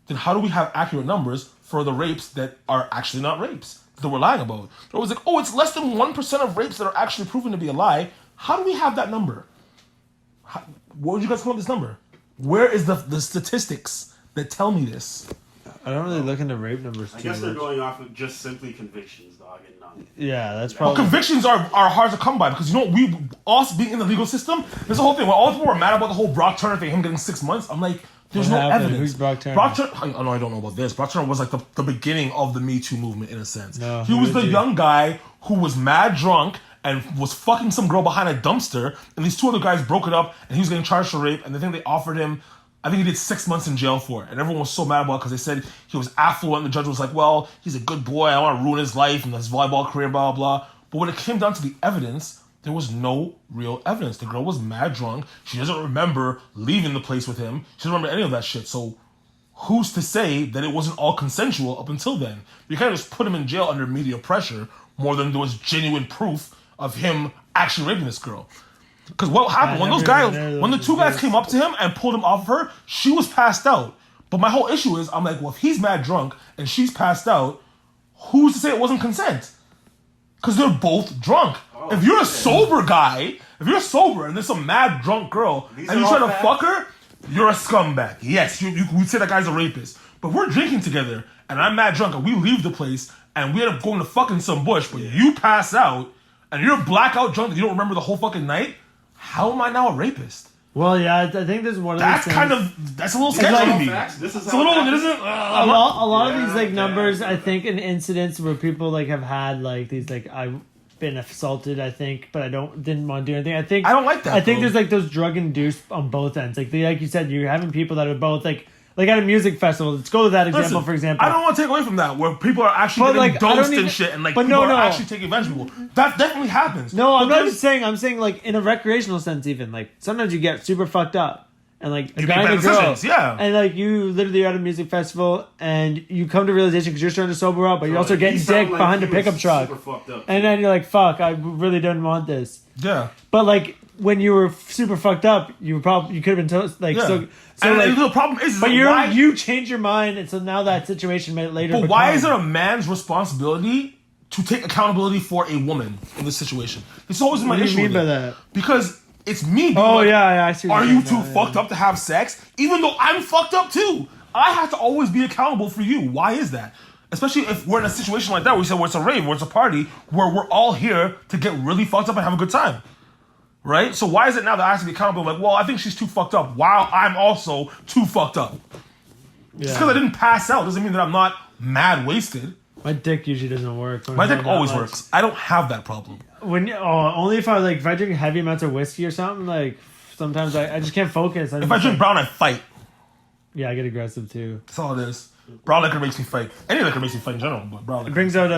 B: then how do we have accurate numbers for the rapes that are actually not rapes that we're lying about? They're always like, oh, it's less than 1% of rapes that are actually proven to be a lie. How do we have that number? Where would you guys come up with this number? Where is the statistics that tell me this?
A: I don't really look into rape numbers too
C: I guess they're
A: much.
C: going off of just simply convictions, dog, and none.
A: Yeah, that's probably...
B: Well, convictions are hard to come by because, you know, us being in the legal system, there's a whole thing. When all people were mad about the whole Brock Turner thing, him getting 6 months, I'm like, there's no evidence.
A: Who's Brock Turner?
B: Brock Turner, I don't know about this. Brock Turner was like the beginning of the Me Too movement in a sense.
A: No,
B: he was the young guy who was mad drunk and was fucking some girl behind a dumpster, and these two other guys broke it up, and he was getting charged for rape, and I think they offered him, I think he did 6 months in jail for it. And everyone was so mad about it because they said he was affluent. And the judge was like, well, he's a good boy. I want to ruin his life and his volleyball career, blah, blah, blah. But when it came down to the evidence, there was no real evidence. The girl was mad drunk. She doesn't remember leaving the place with him. She doesn't remember any of that shit. So who's to say that it wasn't all consensual up until then? You kind of just put him in jail under media pressure more than there was genuine proof of him actually raping this girl. Because what happened when the two guys came up to him and pulled him off of her, she was passed out. But my whole issue is, I'm like, well, if he's mad drunk and she's passed out, who's to say it wasn't consent? Because they're both drunk. If you're a sober guy, if you're sober and there's some mad drunk girl and you try to fuck her, you're a scumbag. Yes, you would say that guy's a rapist. But we're drinking together and I'm mad drunk and we leave the place and we end up going to fucking some bush, but you pass out and you're blackout drunk and you don't remember the whole fucking night. How am I now a rapist?
A: Well, yeah, I think there's one of these things.
B: That's a little sketchy to me.
C: It's a little,
A: it isn't. A lot of these like numbers, I think, in incidents where people like have had like these like I've been assaulted, I think, but I didn't want to do anything. I
B: don't like that.
A: I think there's like those drug induced on both ends. Like you said, you're having people that are both like at a music festival. Let's go with that example, for example.
B: I don't want to take away from that, where people are actually getting dosed and shit, and like people are actually taking advantage of people. That definitely happens.
A: No, I'm not just saying. I'm saying like in a recreational sense, even like sometimes you get super fucked up, and like a guy and a girl,
B: and
A: like you literally are at a music festival, and you come to realization because you're starting to sober up, but you're also getting dick behind a pickup truck, and then you're like, "Fuck, I really didn't want this."
B: Yeah,
A: but like when you were super fucked up, you could have been toast like so. So
B: and
A: like,
B: the problem is,
A: but you change your mind, and so now that situation may later.
B: But why is it a man's responsibility to take accountability for a woman in this situation? It's always my issue.
A: What do you mean by that?
B: Because it's me. Being
A: I see.
B: Are you too fucked up to have sex? Even though I'm fucked up too, I have to always be accountable for you. Why is that? Especially if we're in a situation like that, where we say where it's a rave, where it's a party, where we're all here to get really fucked up and have a good time. Right? So why is it now that I have to be accountable? Like, well, I think she's too fucked up while I'm also too fucked up. Yeah. Just because I didn't pass out doesn't mean that I'm not mad wasted.
A: My dick usually doesn't work.
B: My dick always works. I don't have that problem.
A: Only if I drink heavy amounts of whiskey or something, like sometimes I just can't focus.
B: If I drink brown, I fight.
A: Yeah, I get aggressive too.
B: That's all it is. Brown liquor makes me fight. Any liquor makes me fight in general, but brown liquor.
A: It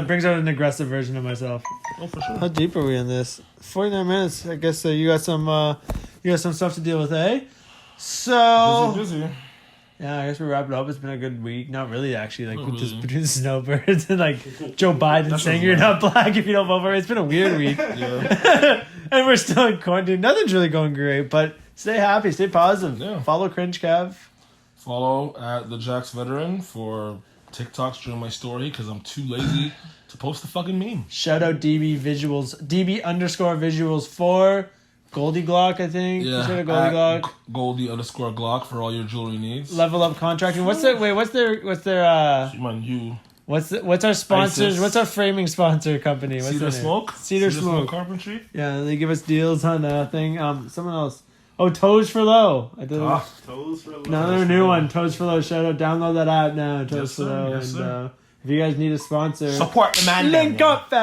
A: brings out an aggressive version of myself.
B: Oh, for sure.
A: How deep are we in this? 49 minutes. I guess you got some stuff to deal with, eh? So
B: Busy.
A: yeah, I guess we wrap it up. It's been a good week. Not really, actually. Like just between the snowbirds and like Joe Biden saying you're not black if you don't vote for it. It's been a weird week.
B: Yeah.
A: And we're still in quarantine. Nothing's really going great, but stay happy, stay positive.
B: Yeah.
A: Follow Cringe Cav.
B: Follow at the Jax Veteran for TikToks during my story because I'm too lazy to post the fucking meme.
A: Shout out DB Visuals, DB_Visuals for Goldie Glock, I think.
B: Yeah,
A: Shout out Goldie Glock.
B: Goldie_Glock for all your jewelry needs.
A: Level Up Contracting. What's their
B: Man,
A: what's our sponsors?
B: ISIS.
A: What's our framing sponsor company? What's
B: Cedar
A: their name?
B: Smoke?
A: Cedar Smoke.
B: Carpentry?
A: Yeah, they give us deals on thing. Someone else. Oh, Toes for Low.
C: Toes for Low.
A: Another new one. Toes for Low. Shout out. Download that app now. Toes
B: Yes,
A: for
B: sir.
A: Low.
B: Yes,
A: And
B: sir.
A: if you guys need a sponsor,
B: Support the man.
A: link up, fam.